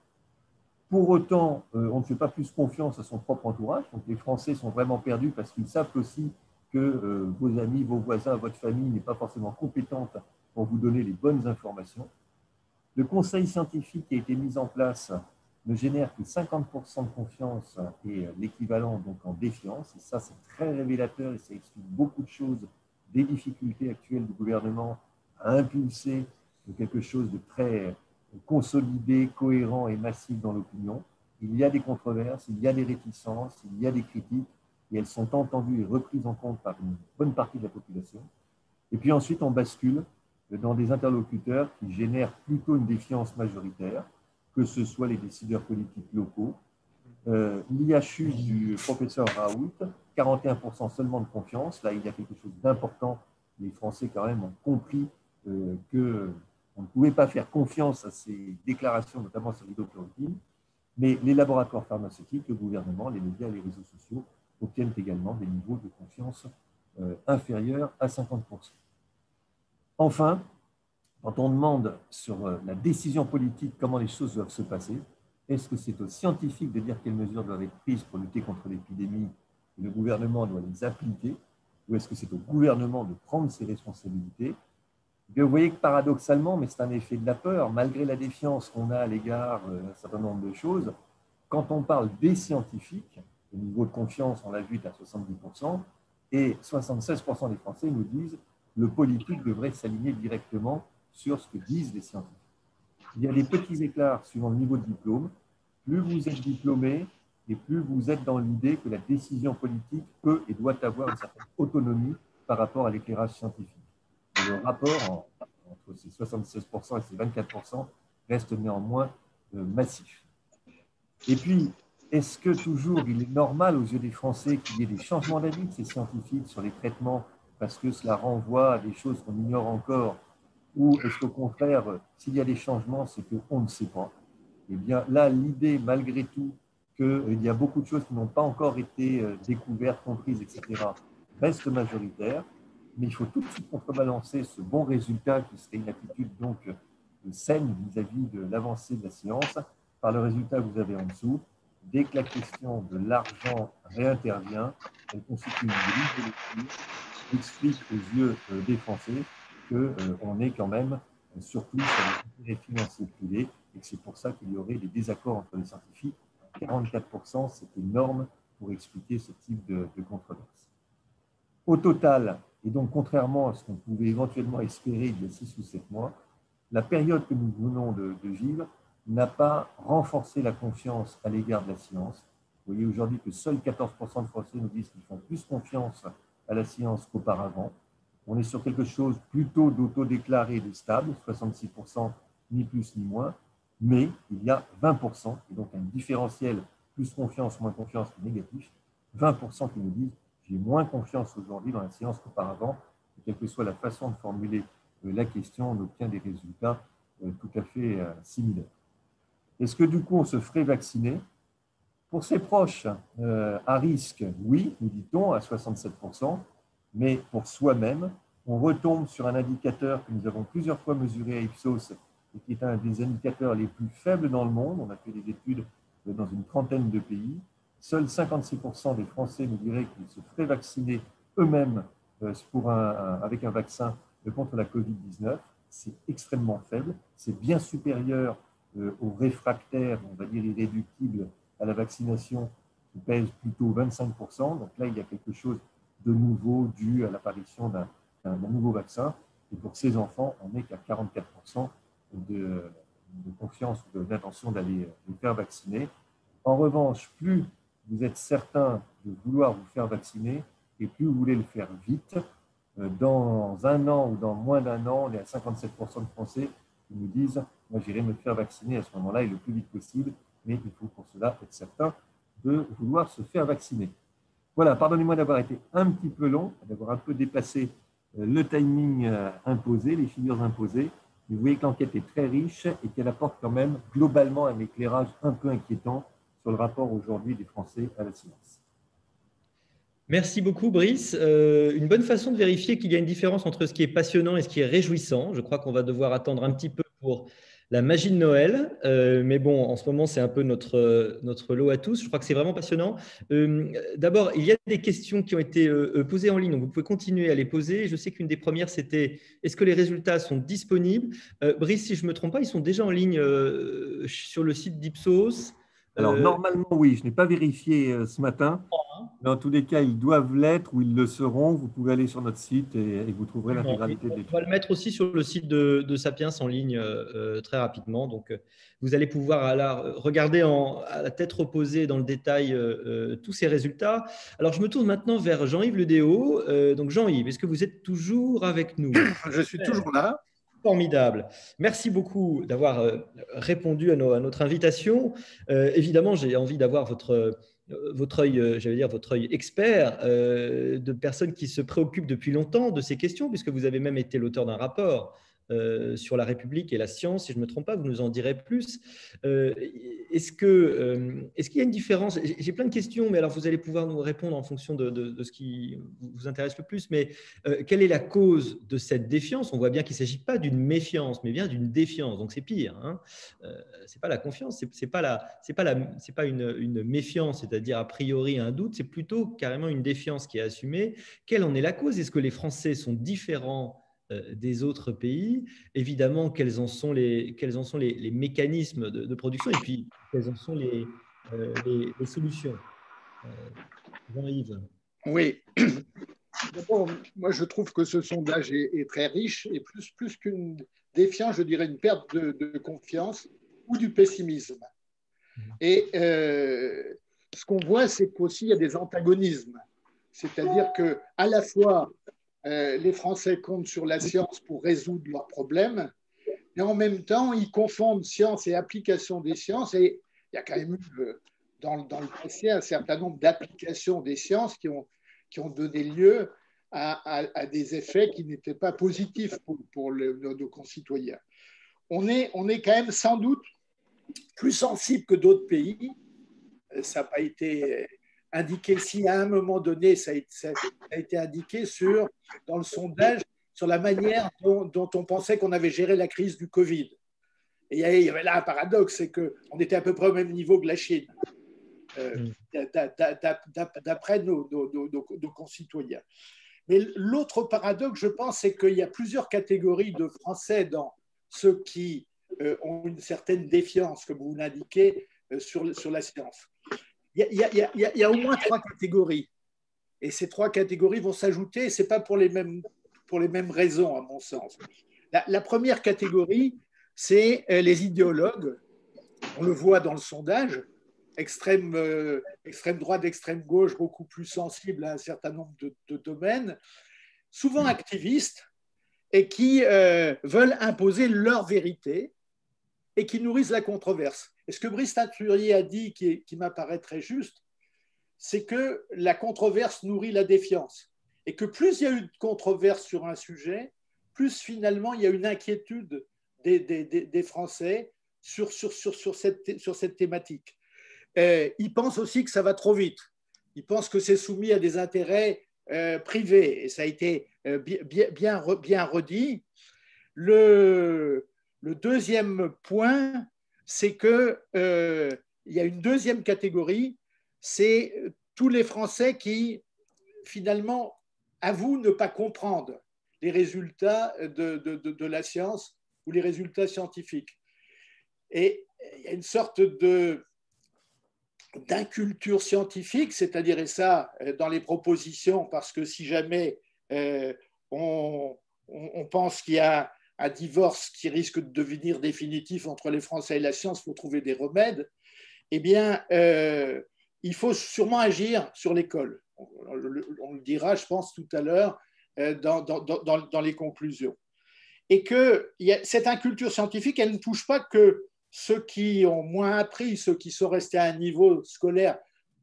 Speaker 2: Pour autant, on ne fait pas plus confiance à son propre entourage. Donc, les Français sont vraiment perdus parce qu'ils savent aussi que vos amis, vos voisins, votre famille n'est pas forcément compétente pour vous donner les bonnes informations. Le conseil scientifique qui a été mis en place ne génère que 50% de confiance et l'équivalent donc en défiance. Et ça, c'est très révélateur et ça explique beaucoup de choses des difficultés actuelles du gouvernement à impulser quelque chose de très consolidé, cohérent et massif dans l'opinion. Il y a des controverses, il y a des réticences, il y a des critiques et elles sont entendues et reprises en compte par une bonne partie de la population. Et puis ensuite, on bascule dans des interlocuteurs qui génèrent plutôt une défiance majoritaire, que ce soit les décideurs politiques locaux. L'IHU du professeur Raoult, 41% seulement de confiance. Là, il y a quelque chose d'important. Les Français, quand même, ont compris qu'on ne pouvait pas faire confiance à ces déclarations, notamment sur l'hydrochloroquine. Mais les laboratoires pharmaceutiques, le gouvernement, les médias et les réseaux sociaux obtiennent également des niveaux de confiance inférieurs à 50%. Enfin, quand on demande sur la décision politique comment les choses doivent se passer, est-ce que c'est aux scientifiques de dire quelles mesures doivent être prises pour lutter contre l'épidémie et le gouvernement doit les appliquer, ou est-ce que c'est au gouvernement de prendre ses responsabilités? Et vous voyez que paradoxalement, mais c'est un effet de la peur, malgré la défiance qu'on a à l'égard d'un certain nombre de choses, quand on parle des scientifiques, le niveau de confiance, on l'a vu, est à 70%, et 76% des Français nous disent le politique devrait s'aligner directement sur ce que disent les scientifiques. Il y a des petits écarts suivant le niveau de diplôme. Plus vous êtes diplômé et plus vous êtes dans l'idée que la décision politique peut et doit avoir une certaine autonomie par rapport à l'éclairage scientifique. Et le rapport entre ces 76% et ces 24% reste néanmoins massif. Et puis, est-ce que toujours il est normal aux yeux des Français qu'il y ait des changements d'avis de ces scientifiques sur les traitements parce que cela renvoie à des choses qu'on ignore encore? Ou est-ce qu'au contraire, s'il y a des changements, c'est qu'on ne sait pas? eh bien là, l'idée, malgré tout, qu'il y a beaucoup de choses qui n'ont pas encore été découvertes, comprises, etc., reste majoritaire. Mais il faut tout de suite contrebalancer ce bon résultat qui serait une attitude donc saine vis-à-vis de l'avancée de la science par le résultat que vous avez en dessous. Dès que la question de l'argent réintervient, elle constitue une grille de lecture qui explique aux yeux des Français qu'on est quand même surplus sur les intérêts financiers privés et que c'est pour ça qu'il y aurait des désaccords entre les scientifiques. 44%, c'est énorme pour expliquer ce type de controverse. Au total, et donc contrairement à ce qu'on pouvait éventuellement espérer il y a 6 ou 7 mois, la période que nous venons de vivre n'a pas renforcé la confiance à l'égard de la science. Vous voyez aujourd'hui que seuls 14% de Français nous disent qu'ils font plus confiance à la science qu'auparavant. On est sur quelque chose plutôt d'autodéclaré de stable, 66%, ni plus ni moins, mais il y a 20%, et donc un différentiel plus confiance, moins confiance qui est négatif, 20% qui nous disent j'ai moins confiance aujourd'hui dans la science qu'auparavant, et quelle que soit la façon de formuler la question, on obtient des résultats tout à fait similaires. Est-ce que du coup on se ferait vacciner? Pour ses proches, à risque, oui, nous dit-on, à 67%, mais pour soi-même, on retombe sur un indicateur que nous avons plusieurs fois mesuré à Ipsos et qui est un des indicateurs les plus faibles dans le monde. On a fait des études dans une trentaine de pays. Seuls 56% des Français nous diraient qu'ils se feraient vacciner eux-mêmes avec un vaccin contre la Covid-19. C'est extrêmement faible. C'est bien supérieur aux réfractaires, on va dire irréductibles à la vaccination, qui pèse plutôt 25%. Donc là, il y a quelque chose de nouveau dû à l'apparition d'un nouveau vaccin. Et pour ces enfants, on n'est qu'à 44% de confiance ou d'intention d'aller les faire vacciner. En revanche, plus vous êtes certain de vouloir vous faire vacciner et plus vous voulez le faire vite, dans un an ou dans moins d'un an, on est à 57% de Français qui nous disent « moi, j'irai me faire vacciner à ce moment-là et le plus vite possible ». Mais il faut pour cela être certain de vouloir se faire vacciner. Voilà, pardonnez-moi d'avoir été un petit peu long, d'avoir un peu dépassé le timing imposé, les figures imposées. Mais vous voyez que l'enquête est très riche et qu'elle apporte quand même globalement un éclairage un peu inquiétant sur le rapport aujourd'hui des Français à la science.
Speaker 1: Merci beaucoup, Brice. Une bonne façon de vérifier qu'il y a une différence entre ce qui est passionnant et ce qui est réjouissant. Je crois qu'on va devoir attendre un petit peu pour la magie de Noël. Mais bon, en ce moment, c'est un peu notre lot à tous. Je crois que c'est vraiment passionnant. D'abord, il y a des questions qui ont été posées en ligne. Donc, vous pouvez continuer à les poser. Je sais qu'une des premières, c'était est-ce que les résultats sont disponibles? Brice, si je ne me trompe pas, ils sont déjà en ligne sur le site d'Ipsos.
Speaker 2: Alors, normalement, oui. Je n'ai pas vérifié ce matin. Dans tous les cas, ils doivent l'être ou ils le seront. Vous pouvez aller sur notre site et vous trouverez l'intégralité de l'étude.
Speaker 1: On va le mettre aussi sur le site de Sapiens en ligne très rapidement. Donc, vous allez pouvoir regarder à la tête reposée dans le détail tous ces résultats. Alors, je me tourne maintenant vers Jean-Yves Ledéo. Donc, Jean-Yves, est-ce que vous êtes toujours avec nous?
Speaker 4: Je suis toujours là.
Speaker 1: Formidable. Merci beaucoup d'avoir répondu à notre invitation. Évidemment, j'ai envie d'avoir votre œil, j'allais dire votre œil expert de personnes qui se préoccupent depuis longtemps de ces questions, puisque vous avez même été l'auteur d'un rapport sur la République et la science. Si je ne me trompe pas, vous nous en direz plus. Est-ce qu'il y a une différence? J'ai plein de questions, mais alors vous allez pouvoir nous répondre en fonction de ce qui vous intéresse le plus. Mais quelle est la cause de cette défiance? On voit bien qu'il ne s'agit pas d'une méfiance, mais bien d'une défiance. Donc c'est pire. Hein. C'est pas la confiance, c'est pas une méfiance, c'est-à-dire a priori un doute. C'est plutôt carrément une défiance qui est assumée. Quelle en est la cause? Est-ce que les Français sont différents des autres pays? Évidemment, quels en sont les mécanismes de production et puis quelles en sont les solutions? Jean-Yves.
Speaker 4: Oui. D'abord, moi, je trouve que ce sondage est très riche et plus qu'une défiance, je dirais une perte de confiance ou du pessimisme. Et ce qu'on voit, c'est qu'aussi il y a des antagonismes. C'est-à-dire qu'à la fois, les Français comptent sur la science pour résoudre leurs problèmes, mais en même temps, ils confondent science et application des sciences. Et il y a quand même eu, dans le passé, un certain nombre d'applications des sciences qui ont donné lieu à des effets qui n'étaient pas positifs pour nos concitoyens. On est quand même sans doute plus sensible que d'autres pays. Ça n'a pas été indiqué. Si à un moment donné, ça a été indiqué dans le sondage sur la manière dont on pensait qu'on avait géré la crise du Covid. Et il y avait là un paradoxe, c'est qu'on était à peu près au même niveau que la Chine, d'après nos concitoyens. Mais l'autre paradoxe, je pense, c'est qu'il y a plusieurs catégories de Français dans ceux qui ont une certaine défiance, comme vous l'indiquez, sur la science. Il y a au moins 3 catégories. Et ces 3 catégories vont s'ajouter, ce n'est pas pour les mêmes raisons, à mon sens. La première catégorie, c'est les idéologues. On le voit dans le sondage, extrême droite, extrême gauche, beaucoup plus sensibles à un certain nombre de domaines, souvent activistes, et qui veulent imposer leur vérité et qui nourrissent la controverse. Et ce que Brice Teinturier a dit, qui m'apparaît très juste, c'est que la controverse nourrit la défiance. Et que plus il y a eu de controverse sur un sujet, plus finalement il y a une inquiétude des Français sur cette thématique. Ils pensent aussi que ça va trop vite. Ils pensent que c'est soumis à des intérêts privés. Et ça a été bien redit. Le deuxième point, c'est qu'il y a une deuxième catégorie, c'est tous les Français qui, finalement, avouent ne pas comprendre les résultats de la science ou les résultats scientifiques. Et il y a une sorte d'inculture scientifique, c'est-à-dire, et ça, dans les propositions, parce que si jamais on pense qu'il y a un divorce qui risque de devenir définitif entre les Français et la science, il faut trouver des remèdes, eh bien, il faut sûrement agir sur l'école. On le dira, je pense, tout à l'heure dans les conclusions. Et que cette inculture scientifique, elle ne touche pas que ceux qui ont moins appris, ceux qui sont restés à un niveau scolaire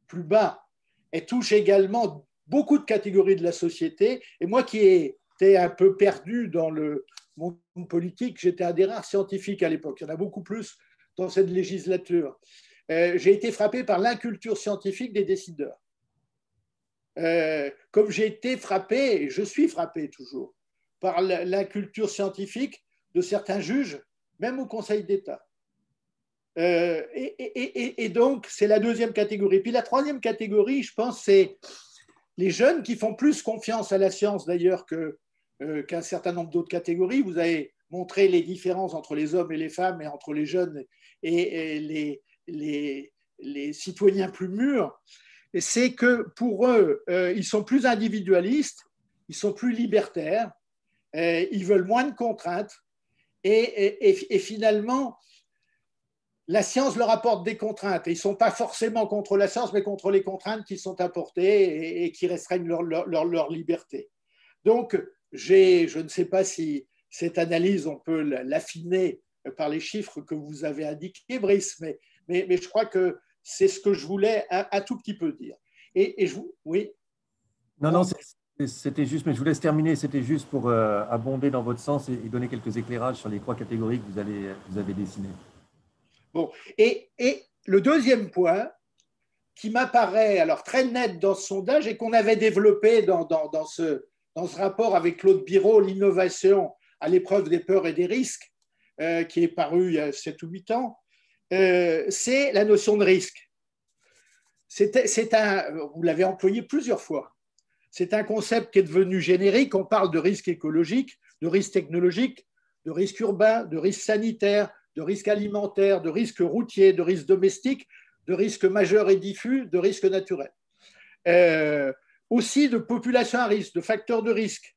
Speaker 4: plus bas, elle touche également beaucoup de catégories de la société. Et moi qui étais un peu perdu dans le monde politique, j'étais un des rares scientifiques à l'époque. Il y en a beaucoup plus dans cette législature. J'ai été frappé par l'inculture scientifique des décideurs. Comme j'ai été frappé, et je suis frappé toujours, par l'inculture scientifique de certains juges, même au Conseil d'État. Et donc, c'est la deuxième catégorie. Puis la troisième catégorie, je pense, c'est les jeunes qui font plus confiance à la science, d'ailleurs, qu'un certain nombre d'autres catégories. Vous avez montré les différences entre les hommes et les femmes, et entre les jeunes et les citoyens plus mûrs. C'est que pour eux, ils sont plus individualistes, ils sont plus libertaires, ils veulent moins de contraintes, et finalement, la science leur apporte des contraintes. Et ils ne sont pas forcément contre la science, mais contre les contraintes qui sont apportées et qui restreignent leur liberté. Donc, je ne sais pas si cette analyse, on peut l'affiner par les chiffres que vous avez indiqués, Brice, mais je crois que c'est ce que je voulais un tout petit peu dire. Oui.
Speaker 2: Non, c'était juste, mais je vous laisse terminer. C'était juste pour abonder dans votre sens et donner quelques éclairages sur les 3 catégories que vous avez dessinées. Bon,
Speaker 4: et le deuxième point qui m'apparaît alors très net dans ce sondage et qu'on avait développé dans ce rapport avec Claude Biraud, l'innovation à l'épreuve des peurs et des risques, qui est paru il y a 7 ou 8 ans, c'est la notion de risque. Vous l'avez employé plusieurs fois. C'est un concept qui est devenu générique. On parle de risque écologique, de risque technologique, de risque urbain, de risque sanitaire, de risque alimentaire, de risque routier, de risque domestique, de risque majeur et diffus, de risque naturel. Aussi de population à risque, de facteurs de risque,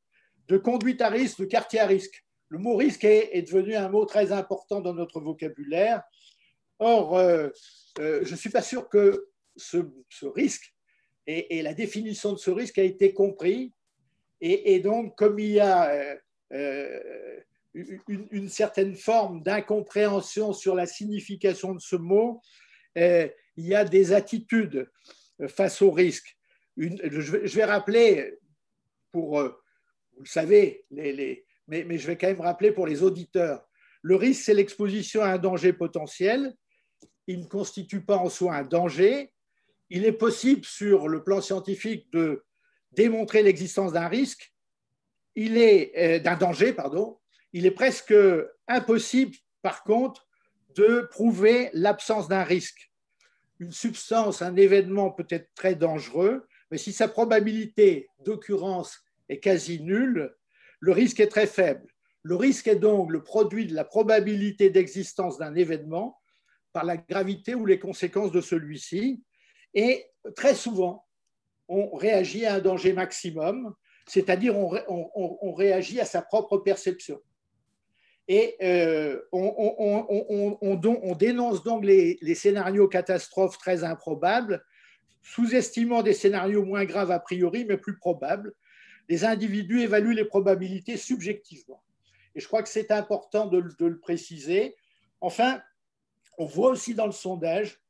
Speaker 4: de conduite à risque, de quartier à risque. Le mot risque est devenu un mot très important dans notre vocabulaire. Or, je ne suis pas sûr que ce risque et la définition de ce risque a été compris. Et donc, comme il y a une certaine forme d'incompréhension sur la signification de ce mot, il y a des attitudes face au risque. Je vais rappeler, vous le savez, mais je vais quand même rappeler pour les auditeurs, le risque, c'est l'exposition à un danger potentiel il ne constitue pas en soi un danger. Il est possible, sur le plan scientifique, de démontrer l'existence d'un risque, d'un danger, pardon. Il est presque impossible, par contre, de prouver l'absence d'un risque. Une substance, un événement peut être très dangereux, mais si sa probabilité d'occurrence est quasi nulle, le risque est très faible. Le risque est donc le produit de la probabilité d'existence d'un événement par la gravité ou les conséquences de celui-ci. Et très souvent, on réagit à un danger maximum, c'est-à-dire on réagit à sa propre perception. Et on dénonce donc les scénarios catastrophes très improbables, sous-estimant des scénarios moins graves a priori, mais plus probables. Les individus évaluent les probabilités subjectivement. Et je crois que c'est important de le préciser. Enfin, on voit aussi dans le sondage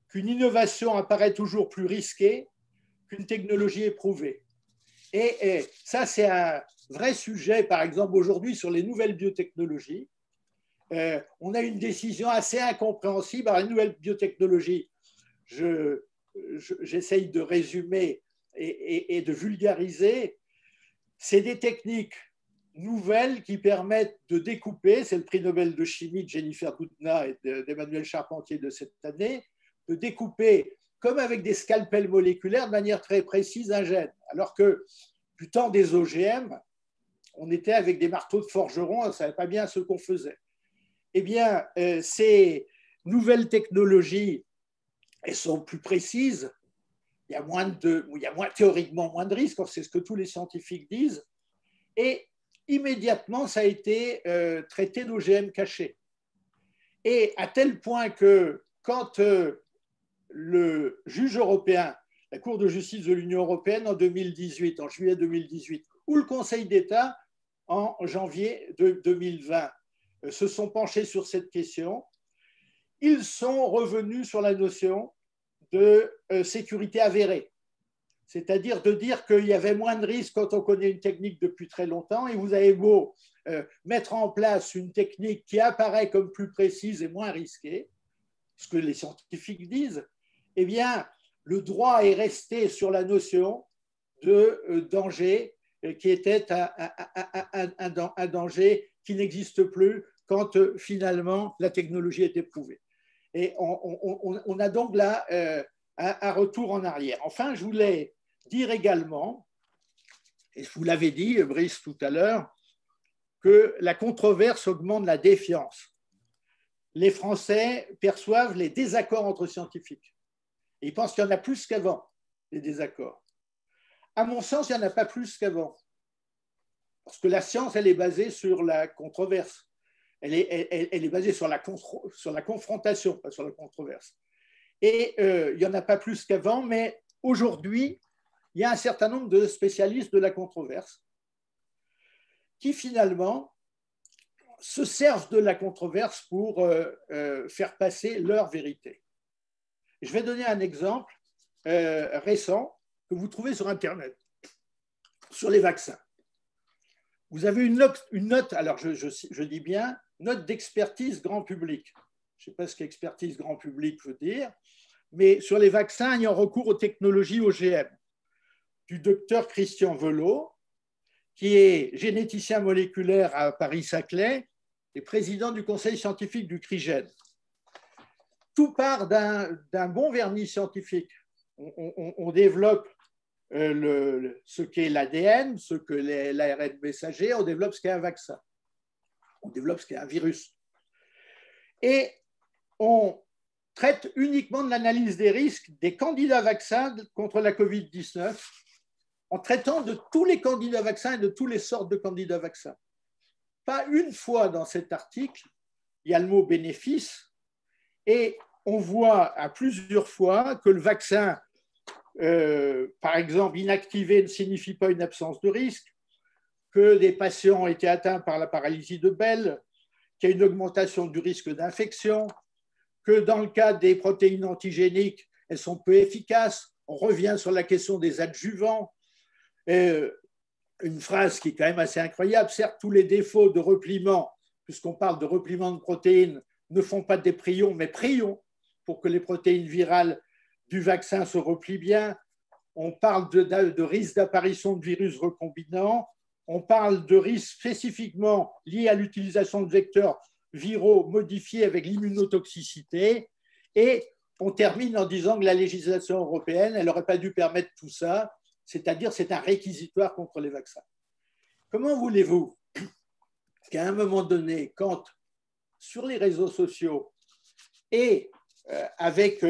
Speaker 4: qu'une innovation apparaît toujours plus risquée qu'une technologie éprouvée. Et ça, c'est un vrai sujet, par exemple, aujourd'hui, sur les nouvelles biotechnologies. On a une décision assez incompréhensible. Alors, les nouvelles biotechnologies, j'essaye de résumer et de vulgariser. C'est des techniques nouvelles qui permettent de découper, c'est le prix Nobel de chimie de Jennifer Doudna et d'Emmanuel Charpentier de cette année, de découper, comme avec des scalpels moléculaires, de manière très précise un gène. Alors que du temps des OGM, on était avec des marteaux de forgeron, on ne savait pas bien ce qu'on faisait. Eh bien, ces nouvelles technologies, elles sont plus précises, il y a théoriquement moins de risques, c'est ce que tous les scientifiques disent, et immédiatement, ça a été traité d'OGM cachés. Et à tel point que quand le juge européen, la Cour de justice de l'Union européenne en 2018, en juillet 2018, ou le Conseil d'État en janvier 2020 se sont penchés sur cette question, ils sont revenus sur la notion de sécurité avérée. C'est-à-dire de dire qu'il y avait moins de risques quand on connaît une technique depuis très longtemps, et vous avez beau mettre en place une technique qui apparaît comme plus précise et moins risquée, ce que les scientifiques disent, eh bien, le droit est resté sur la notion de danger qui était un danger qui n'existe plus quand finalement la technologie est éprouvée. Et on a donc là un retour en arrière. Enfin, je voulais dire également, et vous l'avez dit, Brice, tout à l'heure, que la controverse augmente la défiance. Les Français perçoivent les désaccords entre scientifiques. Et ils pensent qu'il y en a plus qu'avant, les désaccords. À mon sens, il n'y en a pas plus qu'avant. Parce que la science, elle est basée sur la controverse. Elle est basée sur la confrontation, pas sur la controverse. Et il n'y en a pas plus qu'avant, mais aujourd'hui, il y a un certain nombre de spécialistes de la controverse qui finalement se servent de la controverse pour faire passer leur vérité. Je vais donner un exemple récent que vous trouvez sur Internet, sur les vaccins. Vous avez une note, alors je dis bien, note d'expertise grand public. Je ne sais pas ce qu'expertise grand public veut dire, mais sur les vaccins ayant recours aux technologies OGM, du docteur Christian Velot, qui est généticien moléculaire à Paris-Saclay et président du conseil scientifique du CRIGEN. Tout part d'un bon vernis scientifique. On développe ce qu'est l'ADN, ce que l'ARN messager, on développe ce qu'est un vaccin, on développe ce qu'est un virus. Et on traite uniquement de l'analyse des risques des candidats vaccins contre la Covid-19 en traitant de tous les candidats vaccins et de toutes les sortes de candidats vaccins. Pas une fois dans cet article, il y a le mot bénéfice, et on voit à plusieurs fois que le vaccin, par exemple, inactivé ne signifie pas une absence de risque, que des patients ont été atteints par la paralysie de Bell, qu'il y a une augmentation du risque d'infection, que dans le cas des protéines antigéniques, elles sont peu efficaces. On revient sur la question des adjuvants. Une phrase qui est quand même assez incroyable, certes, tous les défauts de repliement, puisqu'on parle de repliement de protéines, ne font pas des prions, mais prions pour que les protéines virales du vaccin se replient bien. On parle de risque d'apparition de virus recombinants. On parle de risques spécifiquement liés à l'utilisation de vecteurs viraux modifiés avec l'immunotoxicité. Et on termine en disant que la législation européenne, elle n'aurait pas dû permettre tout ça, c'est-à-dire c'est un réquisitoire contre les vaccins. Comment voulez-vous qu'à un moment donné, quand sur les réseaux sociaux et avec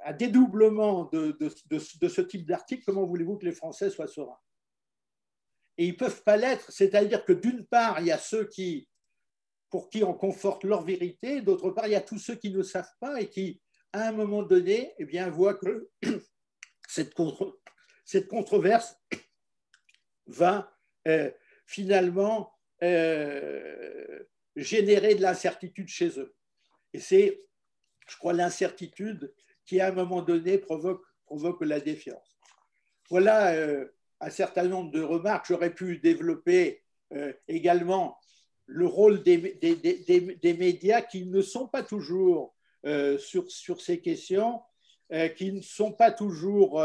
Speaker 4: un dédoublement de ce type d'article, comment voulez-vous que les Français soient sereins? Et ils ne peuvent pas l'être, c'est-à-dire que d'une part, il y a ceux pour qui on conforte leur vérité, d'autre part, il y a tous ceux qui ne savent pas et qui, à un moment donné, eh bien, voient que cette controverse va finalement générer de l'incertitude chez eux. Et c'est, je crois, l'incertitude qui, à un moment donné, provoque la défiance. Voilà un certain nombre de remarques. J'aurais pu développer également le rôle des médias qui ne sont pas toujours sur ces questions, qui ne sont pas toujours,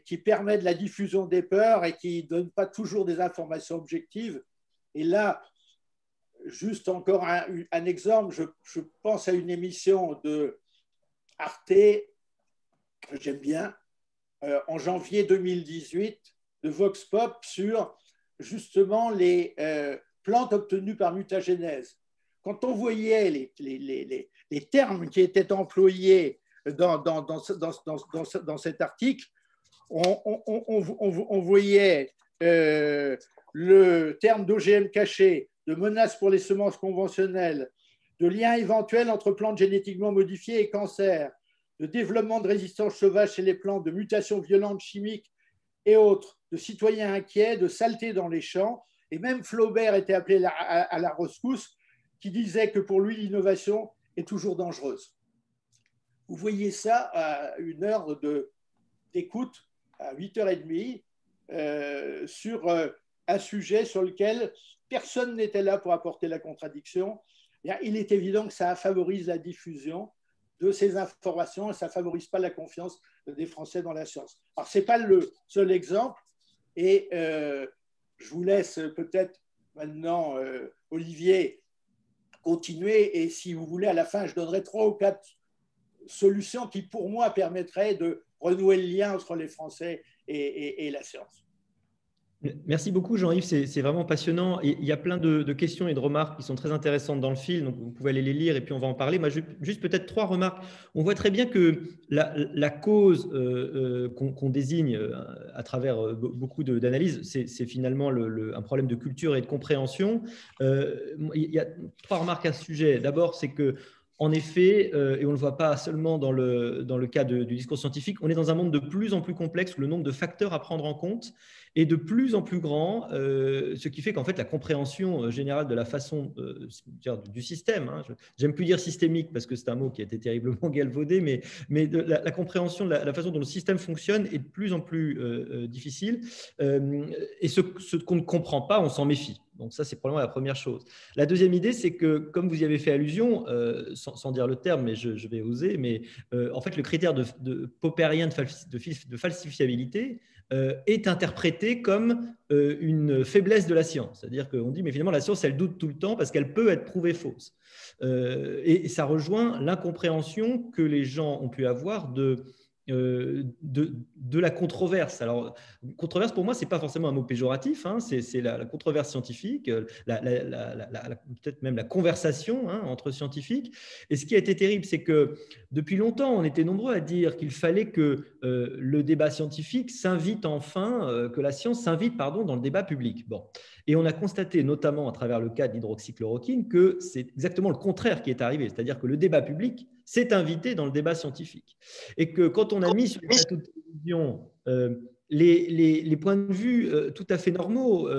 Speaker 4: qui permettent la diffusion des peurs et qui ne donnent pas toujours des informations objectives. Et là, juste encore un exemple, je pense à une émission de Arte, que j'aime bien, en janvier 2018, de Vox Pop sur justement les plantes obtenues par mutagénèse. Quand on voyait les termes qui étaient employés dans cet article, on voyait le terme d'OGM caché, de menace pour les semences conventionnelles, de lien éventuel entre plantes génétiquement modifiées et cancer, de développement de résistance sauvage chez les plantes, de mutations violentes chimiques et autres, de citoyens inquiets, de saleté dans les champs. Et même Flaubert était appelé à la rescousse, qui disait que pour lui, l'innovation est toujours dangereuse. Vous voyez ça à une heure d'écoute, à 8h30, sur un sujet sur lequel personne n'était là pour apporter la contradiction. Il est évident que ça favorise la diffusion de ces informations et ça ne favorise pas la confiance des Français dans la science. Alors, ce n'est pas le seul exemple et je vous laisse peut-être maintenant, Olivier, continuer et si vous voulez, à la fin, je donnerai 3 ou 4 solutions qui, pour moi, permettraient de renouer le lien entre les Français et la science.
Speaker 1: Merci beaucoup Jean-Yves, c'est vraiment passionnant. Et il y a plein de questions et de remarques qui sont très intéressantes dans le fil, donc vous pouvez aller les lire et puis on va en parler. Moi, juste peut-être 3 remarques. On voit très bien que la cause qu'on désigne à travers beaucoup d'analyses, c'est finalement un problème de culture et de compréhension. Il y a 3 remarques à ce sujet. D'abord, c'est que en effet, et on ne le voit pas seulement dans le cas du discours scientifique, on est dans un monde de plus en plus complexe où le nombre de facteurs à prendre en compte est de plus en plus grand, ce qui fait qu'en fait la compréhension générale de la façon du système, hein, j'aime plus dire systémique parce que c'est un mot qui a été terriblement galvaudé, mais la compréhension de la façon dont le système fonctionne est de plus en plus difficile, et ce qu'on ne comprend pas, on s'en méfie. Donc ça, c'est probablement la première chose. La deuxième idée, c'est que, comme vous y avez fait allusion, sans dire le terme, mais je vais oser, mais en fait, le critère de Popperien de falsifiabilité est interprété comme une faiblesse de la science. C'est-à-dire qu'on dit, mais finalement, la science, elle doute tout le temps parce qu'elle peut être prouvée fausse. Et ça rejoint l'incompréhension que les gens ont pu avoir de la controverse. Alors, controverse, pour moi, ce n'est pas forcément un mot péjoratif, hein, c'est la controverse scientifique, peut-être même la conversation, hein, entre scientifiques. Et ce qui a été terrible, c'est que depuis longtemps, on était nombreux à dire qu'il fallait que le débat scientifique s'invite enfin, que la science s'invite, dans le débat public. Bon. Et on a constaté, notamment à travers le cas de l'hydroxychloroquine, que c'est exactement le contraire qui est arrivé, c'est-à-dire que le débat public s'est invité dans le débat scientifique. Et que quand on a mis sur le plateau de télévision les points de vue tout à fait normaux,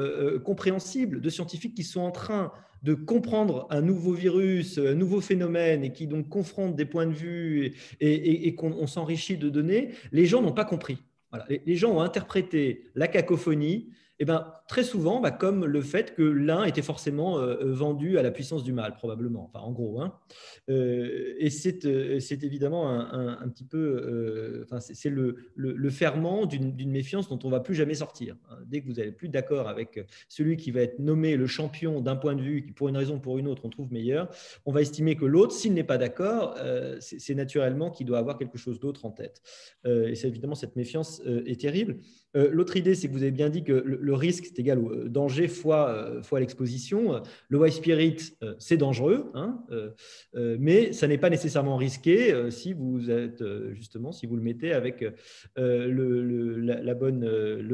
Speaker 1: compréhensibles, de scientifiques qui sont en train de comprendre un nouveau virus, un nouveau phénomène, et qui donc confrontent des points de vue et qu'on s'enrichit de données, les gens n'ont pas compris. Voilà. Les gens ont interprété la cacophonie Eh ben, très souvent, comme le fait que l'un était forcément vendu à la puissance du mal, probablement, enfin, en gros. Hein. Et c'est évidemment un petit peu, c'est le ferment d'une méfiance dont on ne va plus jamais sortir. Hein. Dès que vous n'êtes plus d'accord avec celui qui va être nommé le champion d'un point de vue qui, pour une raison ou pour une autre, on trouve meilleur, on va estimer que l'autre, s'il n'est pas d'accord, c'est naturellement qu'il doit avoir quelque chose d'autre en tête. Et c'est évidemment, cette méfiance est terrible. L'autre idée, c'est que vous avez bien dit que le risque, c'est égal au danger fois l'exposition. Le white spirit, c'est dangereux, hein, mais ça n'est pas nécessairement risqué si vous êtes justement, si vous le mettez avec le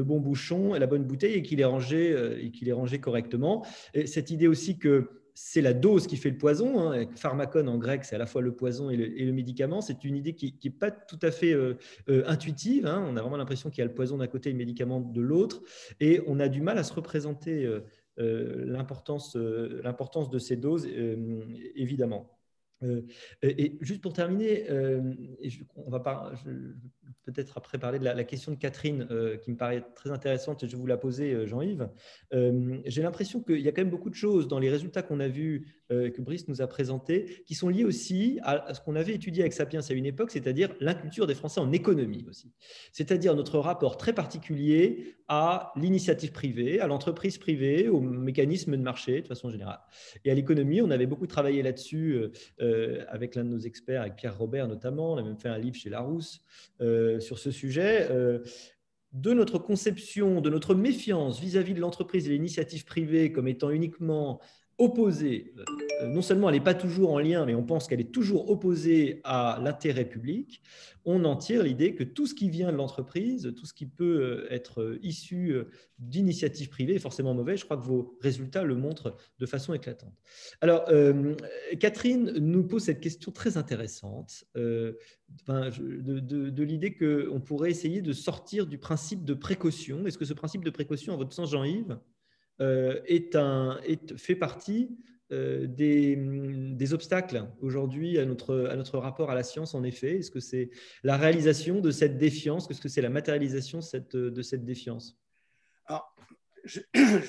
Speaker 1: bon bouchon et la bonne bouteille et qu'il est rangé correctement. Et cette idée aussi que c'est la dose qui fait le poison. Hein. Pharmakon en grec, c'est à la fois le poison et le médicament. C'est une idée qui n'est pas tout à fait intuitive. Hein. On a vraiment l'impression qu'il y a le poison d'un côté et le médicament de l'autre. Et on a du mal à se représenter l'importance de ces doses, évidemment. Et juste pour terminer, on va peut-être après parler de la question de Catherine qui me paraît très intéressante et je vais vous la poser, Jean-Yves. J'ai l'impression qu'il y a quand même beaucoup de choses dans les résultats qu'on a vus, que Brice nous a présentés, qui sont liés aussi à ce qu'on avait étudié avec Sapiens à une époque, c'est-à-dire l'inculture des Français en économie aussi. C'est-à-dire notre rapport très particulier à l'initiative privée, à l'entreprise privée, au mécanisme de marché de façon générale. Et à l'économie, on avait beaucoup travaillé là-dessus avec l'un de nos experts, avec Pierre Robert notamment. On a même fait un livre chez Larousse sur ce sujet. De notre conception, de notre méfiance vis-à-vis de l'entreprise et de l'initiative privée comme étant uniquement opposée, non seulement elle n'est pas toujours en lien, mais on pense qu'elle est toujours opposée à l'intérêt public, on en tire l'idée que tout ce qui vient de l'entreprise, tout ce qui peut être issu d'initiatives privées est forcément mauvais. Je crois que vos résultats le montrent de façon éclatante. Alors, Catherine nous pose cette question très intéressante de l'idée qu'on pourrait essayer de sortir du principe de précaution. Est-ce que ce principe de précaution, à votre sens, Jean-Yves, fait partie des obstacles aujourd'hui à notre rapport à la science, en effet? Est-ce que c'est la réalisation de cette défiance? Est-ce que c'est la matérialisation de cette défiance?
Speaker 5: Alors, je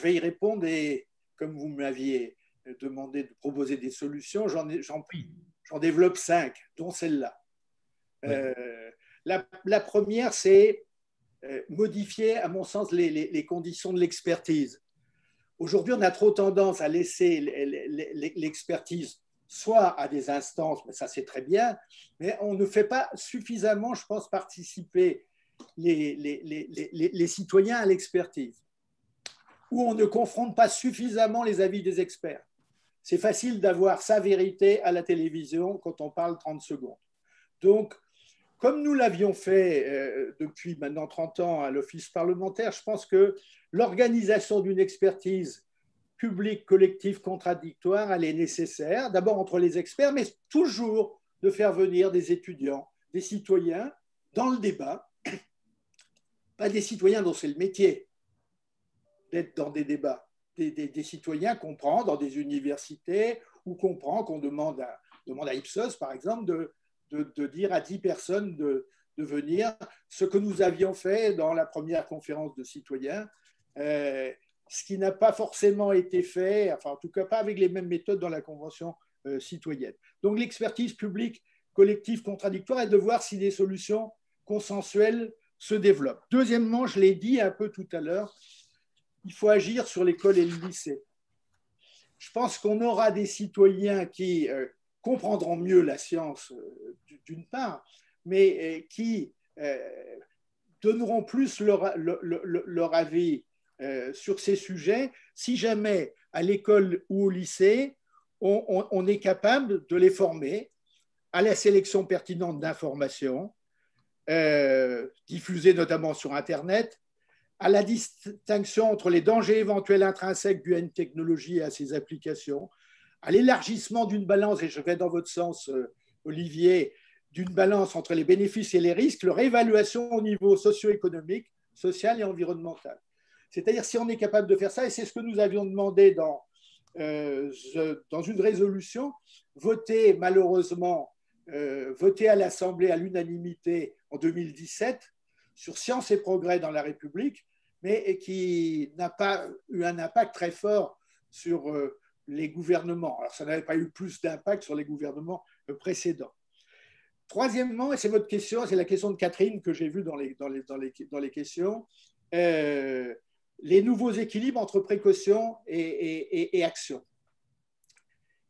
Speaker 5: vais y répondre et comme vous m'aviez demandé de proposer des solutions, j'en développe 5, dont celle-là. Oui. La première, c'est modifier, à mon sens, les conditions de l'expertise. Aujourd'hui, on a trop tendance à laisser l'expertise soit à des instances, mais ça c'est très bien, mais on ne fait pas suffisamment, je pense, participer les citoyens à l'expertise, ou on ne confronte pas suffisamment les avis des experts. C'est facile d'avoir sa vérité à la télévision quand on parle 30 secondes. Donc, comme nous l'avions fait depuis maintenant 30 ans à l'Office parlementaire, je pense que l'organisation d'une expertise publique, collective, contradictoire, elle est nécessaire, d'abord entre les experts, mais toujours de faire venir des étudiants, des citoyens dans le débat, pas des citoyens dont c'est le métier d'être dans des débats, des citoyens qu'on prend dans des universités ou qu'on demande à Ipsos, par exemple, de dire à 10 personnes de venir, ce que nous avions fait dans la première conférence de citoyens, ce qui n'a pas forcément été fait, enfin en tout cas pas avec les mêmes méthodes dans la Convention citoyenne. Donc l'expertise publique collective contradictoire est de voir si des solutions consensuelles se développent. Deuxièmement, je l'ai dit un peu tout à l'heure, il faut agir sur l'école et le lycée. Je pense qu'on aura des citoyens qui comprendront mieux la science d'une part, mais qui donneront plus leur avis sur ces sujets si jamais à l'école ou au lycée, on est capable de les former à la sélection pertinente d'informations, diffusées notamment sur Internet, à la distinction entre les dangers éventuels intrinsèques dues à une technologie et à ses applications, à l'élargissement d'une balance, et je vais dans votre sens, Olivier, d'une balance entre les bénéfices et les risques, leur évaluation au niveau socio-économique, social et environnemental. C'est-à-dire si on est capable de faire ça, et c'est ce que nous avions demandé dans une résolution, votée malheureusement, votée à l'Assemblée à l'unanimité en 2017, sur Science et Progrès dans la République, mais qui n'a pas eu un impact très fort sur les gouvernements. Alors, ça n'avait pas eu plus d'impact sur les gouvernements précédents. Troisièmement, et c'est votre question, c'est la question de Catherine que j'ai vue dans les questions, les nouveaux équilibres entre précaution et action.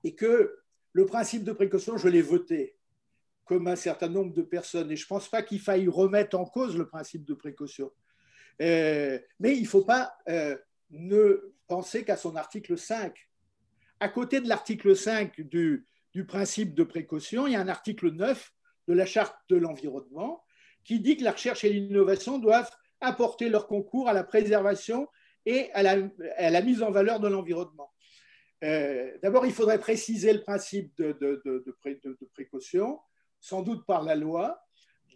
Speaker 5: Et que le principe de précaution, je l'ai voté comme un certain nombre de personnes. Et je ne pense pas qu'il faille remettre en cause le principe de précaution. Mais il ne faut pas ne penser qu'à son article 5. À côté de l'article 5 du principe de précaution, il y a un article 9 de la Charte de l'environnement qui dit que la recherche et l'innovation doivent apporter leur concours à la préservation et à la mise en valeur de l'environnement. D'abord, il faudrait préciser le principe de précaution, sans doute par la loi,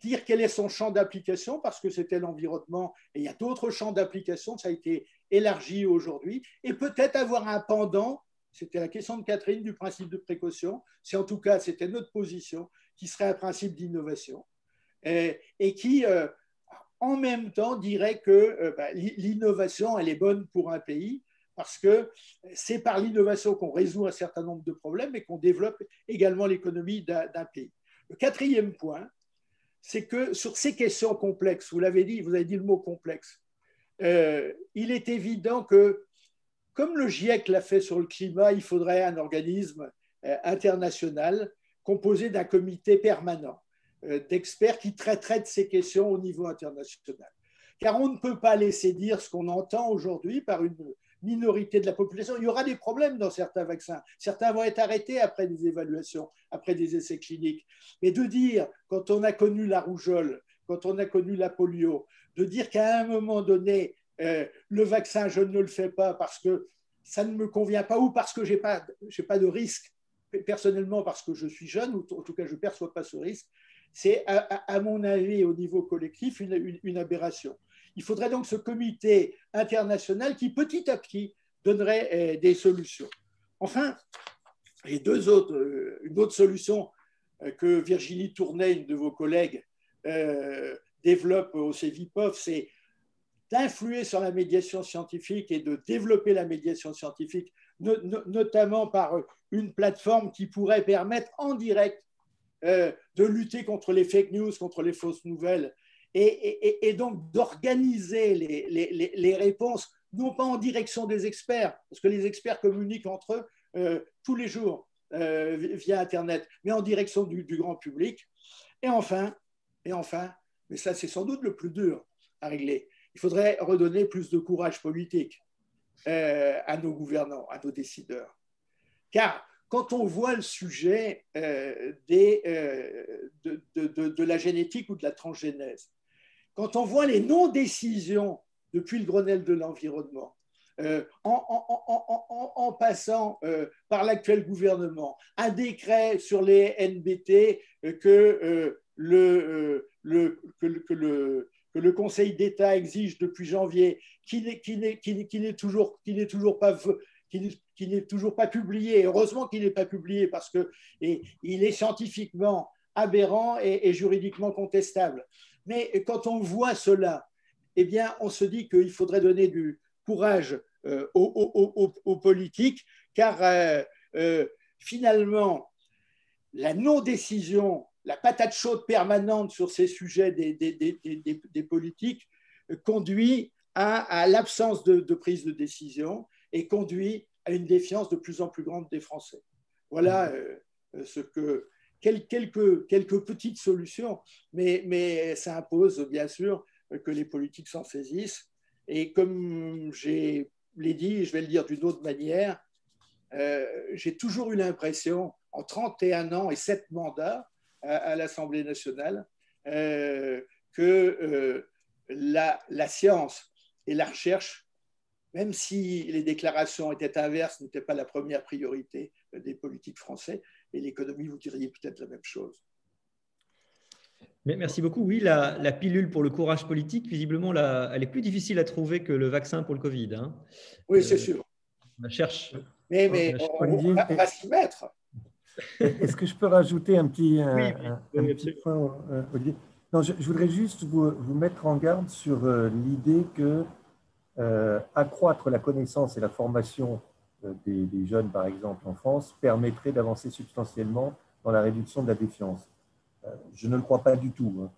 Speaker 5: dire quel est son champ d'application, parce que c'était l'environnement, et il y a d'autres champs d'application, ça a été élargi aujourd'hui, et peut-être avoir un pendant, c'était la question de Catherine, du principe de précaution, si en tout cas c'était notre position, qui serait un principe d'innovation, et qui, en même temps, dirait que l'innovation, elle est bonne pour un pays, parce que c'est par l'innovation qu'on résout un certain nombre de problèmes et qu'on développe également l'économie d'un pays. Le quatrième point, c'est que sur ces questions complexes, vous avez dit le mot complexe, il est évident que, comme le GIEC l'a fait sur le climat, il faudrait un organisme international composé d'un comité permanent d'experts qui traiterait de ces questions au niveau international. Car on ne peut pas laisser dire ce qu'on entend aujourd'hui par une minorité de la population. Il y aura des problèmes dans certains vaccins. Certains vont être arrêtés après des évaluations, après des essais cliniques. Mais de dire, quand on a connu la rougeole, quand on a connu la polio, de dire qu'à un moment donné, le vaccin, je ne le fais pas parce que ça ne me convient pas ou parce que je n'ai pas de risque, personnellement parce que je suis jeune, ou en tout cas je ne perçois pas ce risque, c'est à mon avis, au niveau collectif, une aberration. Il faudrait donc ce comité international qui, petit à petit, donnerait des solutions. Enfin, et une autre solution que Virginie Tournay, une de vos collègues, développe au CEVIPOF, c'est d'influer sur la médiation scientifique et de développer la médiation scientifique, notamment par une plateforme qui pourrait permettre en direct de lutter contre les fake news, contre les fausses nouvelles, et donc d'organiser les réponses, non pas en direction des experts, parce que les experts communiquent entre eux tous les jours via Internet, mais en direction du grand public. Et enfin, mais ça c'est sans doute le plus dur à régler, il faudrait redonner plus de courage politique à nos gouvernants, à nos décideurs. Car quand on voit le sujet de la génétique ou de la transgénèse, quand on voit les non-décisions depuis le Grenelle de l'environnement, en passant par l'actuel gouvernement, un décret sur les NBT que le Conseil d'État exige depuis janvier, qui n'est toujours pas publié. Heureusement qu'il n'est pas publié parce qu'il est scientifiquement aberrant et juridiquement contestable. Mais quand on voit cela, eh bien, on se dit qu'il faudrait donner du courage aux politiques, car finalement, la non-décision, la patate chaude permanente sur ces sujets des politiques conduit à l'absence de prise de décision et conduit à une défiance de plus en plus grande des Français. Voilà quelques petites solutions, mais ça impose bien sûr que les politiques s'en saisissent. Et comme je l'ai dit, et je vais le dire d'une autre manière, j'ai toujours eu l'impression, en 31 ans et 7 mandats à l'Assemblée nationale, que la science et la recherche, même si les déclarations étaient inverses, n'étaient pas la première priorité des politiques français, et l'économie, vous diriez peut-être la même chose.
Speaker 1: Merci beaucoup. Oui, la pilule pour le courage politique, visiblement, elle est plus difficile à trouver que le vaccin pour le Covid. Hein.
Speaker 5: Oui, c'est sûr.
Speaker 1: On cherche.
Speaker 5: Mais on va s'y mettre.
Speaker 2: Est-ce que je peux rajouter un petit point, Olivier? Non, je voudrais juste vous mettre en garde sur l'idée que accroître la connaissance et la formation des jeunes, par exemple, en France, permettrait d'avancer substantiellement dans la réduction de la défiance. Je ne le crois pas du tout, hein.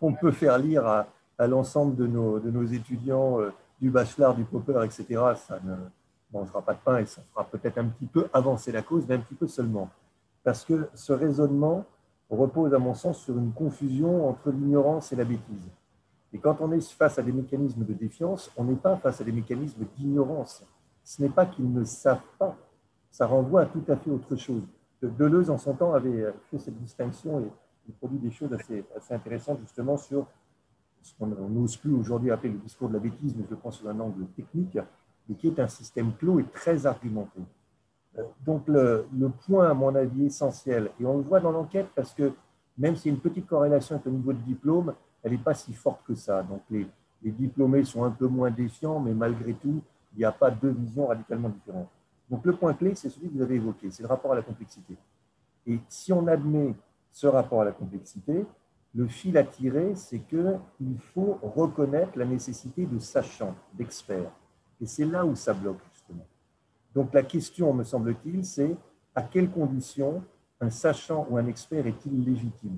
Speaker 2: On peut faire lire à l'ensemble de nos étudiants du bachelor, du popper, etc. Ça ne mangera pas de pain et ça fera peut-être un petit peu avancer la cause, mais un petit peu seulement. Parce que ce raisonnement repose, à mon sens, sur une confusion entre l'ignorance et la bêtise. Et quand on est face à des mécanismes de défiance, on n'est pas face à des mécanismes d'ignorance. Ce n'est pas qu'ils ne savent pas, ça renvoie à tout à fait autre chose. Deleuze, en son temps, avait fait cette distinction et il produit des choses assez intéressantes justement sur ce qu'on n'ose plus aujourd'hui appeler le discours de la bêtise, mais je le prends sous un angle technique, mais qui est un système clos et très argumenté. Donc le point, à mon avis, essentiel, et on le voit dans l'enquête parce que même s'il y a une petite corrélation avec le niveau de diplôme, elle n'est pas si forte que ça. Donc les diplômés sont un peu moins défiants, mais malgré tout, il n'y a pas deux visions radicalement différentes. Donc le point clé, c'est celui que vous avez évoqué, c'est le rapport à la complexité. Et si on admet ce rapport à la complexité, le fil à tirer, c'est qu'il faut reconnaître la nécessité de sachants, d'experts. Et c'est là où ça bloque, justement. Donc la question, me semble-t-il, c'est à quelles conditions un sachant ou un expert est-il légitime?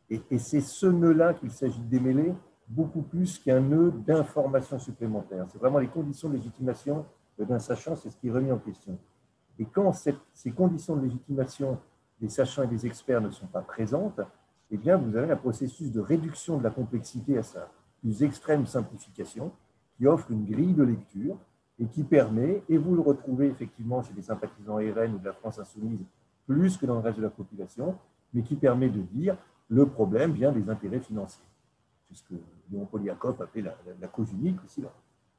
Speaker 2: Et c'est ce nœud-là qu'il s'agit de démêler beaucoup plus qu'un nœud d'information supplémentaire. C'est vraiment les conditions de légitimation d'un sachant, c'est ce qui est remis en question. Et quand ces conditions de légitimation des sachants et des experts ne sont pas présentes, eh bien, vous avez un processus de réduction de la complexité à sa plus extrême simplification qui offre une grille de lecture et qui permet, et vous le retrouvez effectivement chez les sympathisants RN ou de la France insoumise plus que dans le reste de la population, mais qui permet de dire le problème vient des intérêts financiers. C'est ce que Léon Poliakov appelait la cause unique, aussi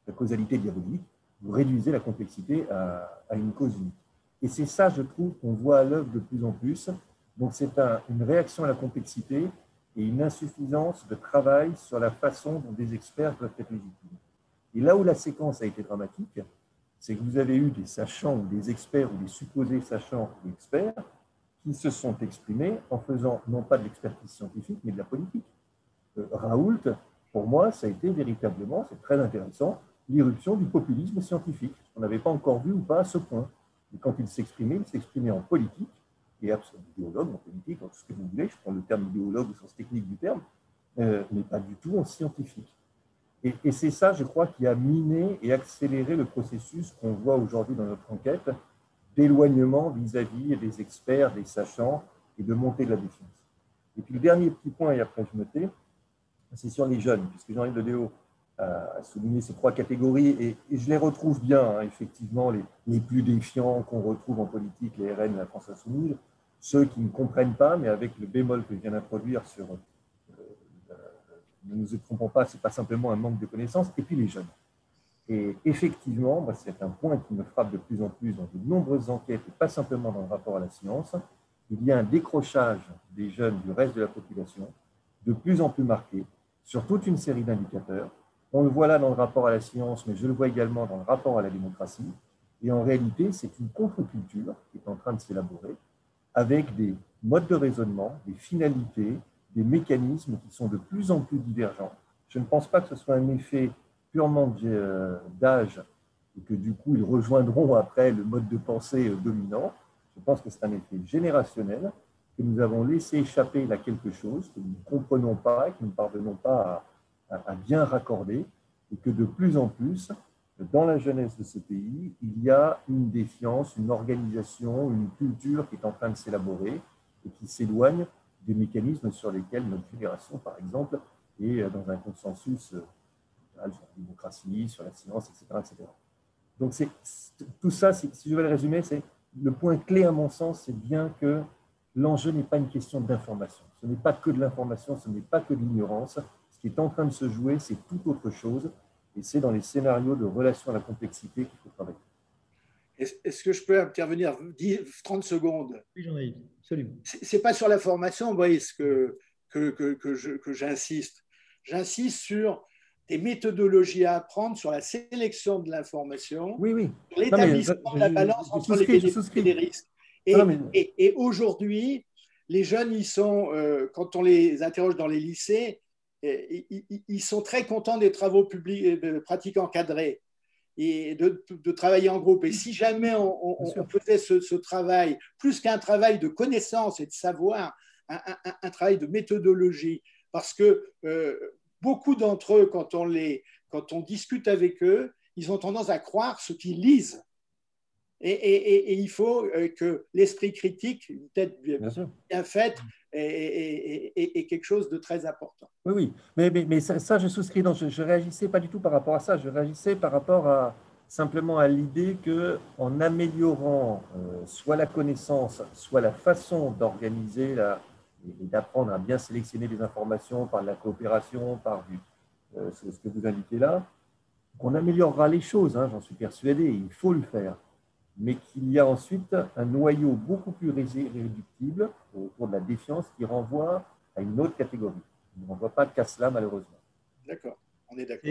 Speaker 2: la causalité diabolique. Vous réduisez la complexité à une cause unique. Et c'est ça, je trouve, qu'on voit à l'œuvre de plus en plus. Donc c'est une réaction à la complexité et une insuffisance de travail sur la façon dont des experts peuvent être légitimes. Et là où la séquence a été dramatique, c'est que vous avez eu des sachants ou des experts ou des supposés sachants ou experts qui se sont exprimés en faisant non pas de l'expertise scientifique, mais de la politique. Raoult, pour moi, ça a été véritablement, c'est très intéressant, l'irruption du populisme scientifique. On n'avait pas encore vu ou pas à ce point. Et quand il s'exprimait en politique, et absolument idéologue en politique, en tout ce que vous voulez, je prends le terme idéologue au sens technique du terme, mais pas du tout en scientifique. Et c'est ça, je crois, qui a miné et accéléré le processus qu'on voit aujourd'hui dans notre enquête d'éloignement vis-à-vis des experts, des sachants et de montée de la défiance. Et puis le dernier petit point, et après je me tais, c'est sur les jeunes, puisque Jean-Yves Le Déaut a souligné ces trois catégories, et je les retrouve bien, hein, effectivement, les plus défiants qu'on retrouve en politique, les RN, la France insoumise, ceux qui ne comprennent pas, mais avec le bémol que je viens d'introduire sur ne nous trompons pas, ce n'est pas simplement un manque de connaissances, et puis les jeunes. Et effectivement, c'est un point qui me frappe de plus en plus dans de nombreuses enquêtes, et pas simplement dans le rapport à la science, il y a un décrochage des jeunes du reste de la population, de plus en plus marqué, sur toute une série d'indicateurs. On le voit là dans le rapport à la science, mais je le vois également dans le rapport à la démocratie. Et en réalité, c'est une contre-culture qui est en train de s'élaborer, avec des modes de raisonnement, des finalités, des mécanismes qui sont de plus en plus divergents. Je ne pense pas que ce soit un effet purement d'âge et que du coup ils rejoindront après le mode de pensée dominant. Je pense que c'est un effet générationnel, que nous avons laissé échapper là quelque chose que nous ne comprenons pas et que nous ne parvenons pas à bien raccorder, et que de plus en plus, dans la jeunesse de ce pays, il y a une défiance, une organisation, une culture qui est en train de s'élaborer et qui s'éloigne des mécanismes sur lesquels notre génération, par exemple, est dans un consensus sur la démocratie, sur la science, etc. etc. Donc, tout ça, si je vais le résumer, c'est le point clé, à mon sens, c'est bien que l'enjeu n'est pas une question d'information. Ce n'est pas que de l'information, ce n'est pas que de l'ignorance. Ce qui est en train de se jouer, c'est tout autre chose. Et c'est dans les scénarios de relation à la complexité qu'il faut travailler.
Speaker 5: Est-ce que je peux intervenir 30 secondes?
Speaker 1: Oui, Jean-Yves, absolument.
Speaker 5: Ce n'est pas sur la formation, vous voyez, que j'insiste. J'insiste sur des méthodologies à apprendre sur la sélection de l'information,
Speaker 2: oui.
Speaker 5: l'établissement de la balance entre les bénéfices et les risques. Et aujourd'hui, les jeunes, quand on les interroge dans les lycées, ils sont très contents des travaux publics et de pratiques encadrées et de travailler en groupe. Et si jamais on faisait ce travail, plus qu'un travail de connaissance et de savoir, un travail de méthodologie, parce que beaucoup d'entre eux, quand on discute avec eux, ils ont tendance à croire ce qu'ils lisent. Et il faut que l'esprit critique, une tête bien faite, est quelque chose de très important.
Speaker 2: Oui, oui, mais ça, je souscris. Non, je ne réagissais pas du tout par rapport à ça. Je réagissais par rapport simplement à l'idée qu'en améliorant soit la connaissance, soit la façon d'organiser et d'apprendre à bien sélectionner les informations par la coopération, par ce que vous indiquez là, on améliorera les choses, hein, j'en suis persuadé, il faut le faire. Mais qu'il y a ensuite un noyau beaucoup plus réductible autour de la défiance qui renvoie à une autre catégorie. On ne renvoie pas qu'à cela, malheureusement.
Speaker 5: D'accord, on est d'accord.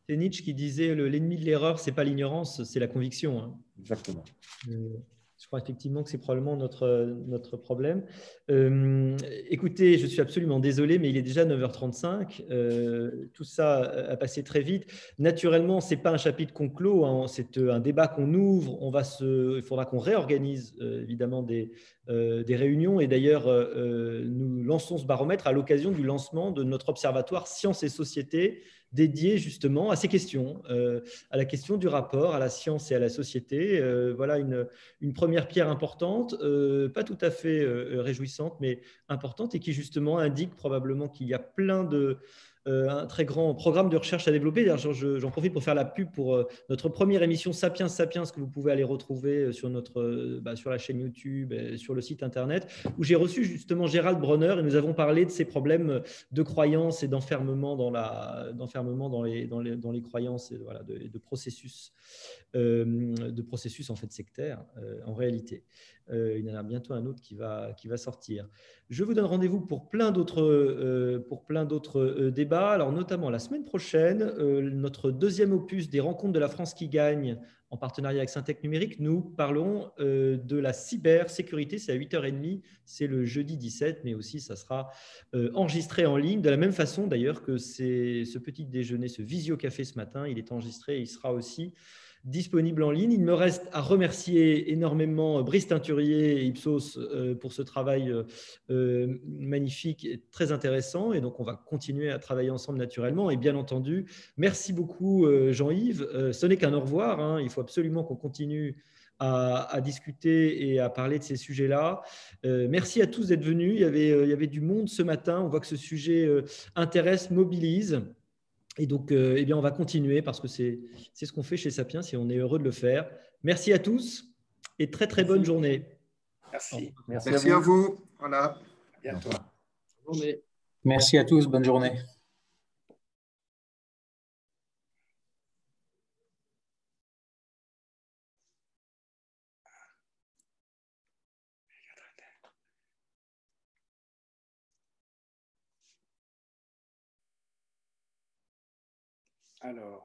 Speaker 1: C'est Nietzsche qui disait l'ennemi de l'erreur, ce n'est pas l'ignorance, c'est la conviction. Hein.
Speaker 2: Exactement.
Speaker 1: Je crois effectivement que c'est probablement notre problème. Écoutez, je suis absolument désolé, mais il est déjà 9h35. Tout ça a passé très vite. Naturellement, ce n'est pas un chapitre qu'on clôt, hein, c'est un débat qu'on ouvre. Il faudra qu'on réorganise évidemment des réunions. Et d'ailleurs, nous lançons ce baromètre à l'occasion du lancement de notre observatoire Sciences et Société, dédié justement à ces questions, à la question du rapport à la science et à la société. Voilà une première pierre importante, pas tout à fait réjouissante, mais importante et qui justement indique probablement qu'il y a un très grand programme de recherche à développer. D'ailleurs, j'en profite pour faire la pub pour notre première émission Sapiens Sapiens que vous pouvez aller retrouver sur la chaîne YouTube, et sur le site internet, où j'ai reçu justement Gérald Bronner et nous avons parlé de ces problèmes de croyances et d'enfermement dans les croyances et voilà, de processus en fait sectaires en réalité. Il y en a bientôt un autre qui va sortir. Je vous donne rendez-vous pour plein d'autres débats. Alors notamment la semaine prochaine, notre deuxième opus des rencontres de la France qui gagne en partenariat avec Syntec Numérique, nous parlons de la cybersécurité. C'est à 8h30, c'est le jeudi 17, mais aussi ça sera enregistré en ligne. De la même façon d'ailleurs que ce petit déjeuner, ce visio-café ce matin, il est enregistré et il sera aussi disponible en ligne. Il me reste à remercier énormément Brice Teinturier et Ipsos pour ce travail magnifique et très intéressant. Et donc, on va continuer à travailler ensemble naturellement. Et bien entendu, merci beaucoup Jean-Yves. Ce n'est qu'un au revoir. Hein. Il faut absolument qu'on continue à discuter et à parler de ces sujets-là. Merci à tous d'être venus. Il y avait du monde ce matin. On voit que ce sujet intéresse, mobilise. Et donc, eh bien, on va continuer parce que c'est ce qu'on fait chez Sapiens et on est heureux de le faire. Merci à tous et très, très bonne journée.
Speaker 5: Merci.
Speaker 6: Merci à vous. Voilà.
Speaker 5: À bientôt.
Speaker 1: Bonne journée.
Speaker 7: Merci à tous. Bonne journée.
Speaker 5: Alors,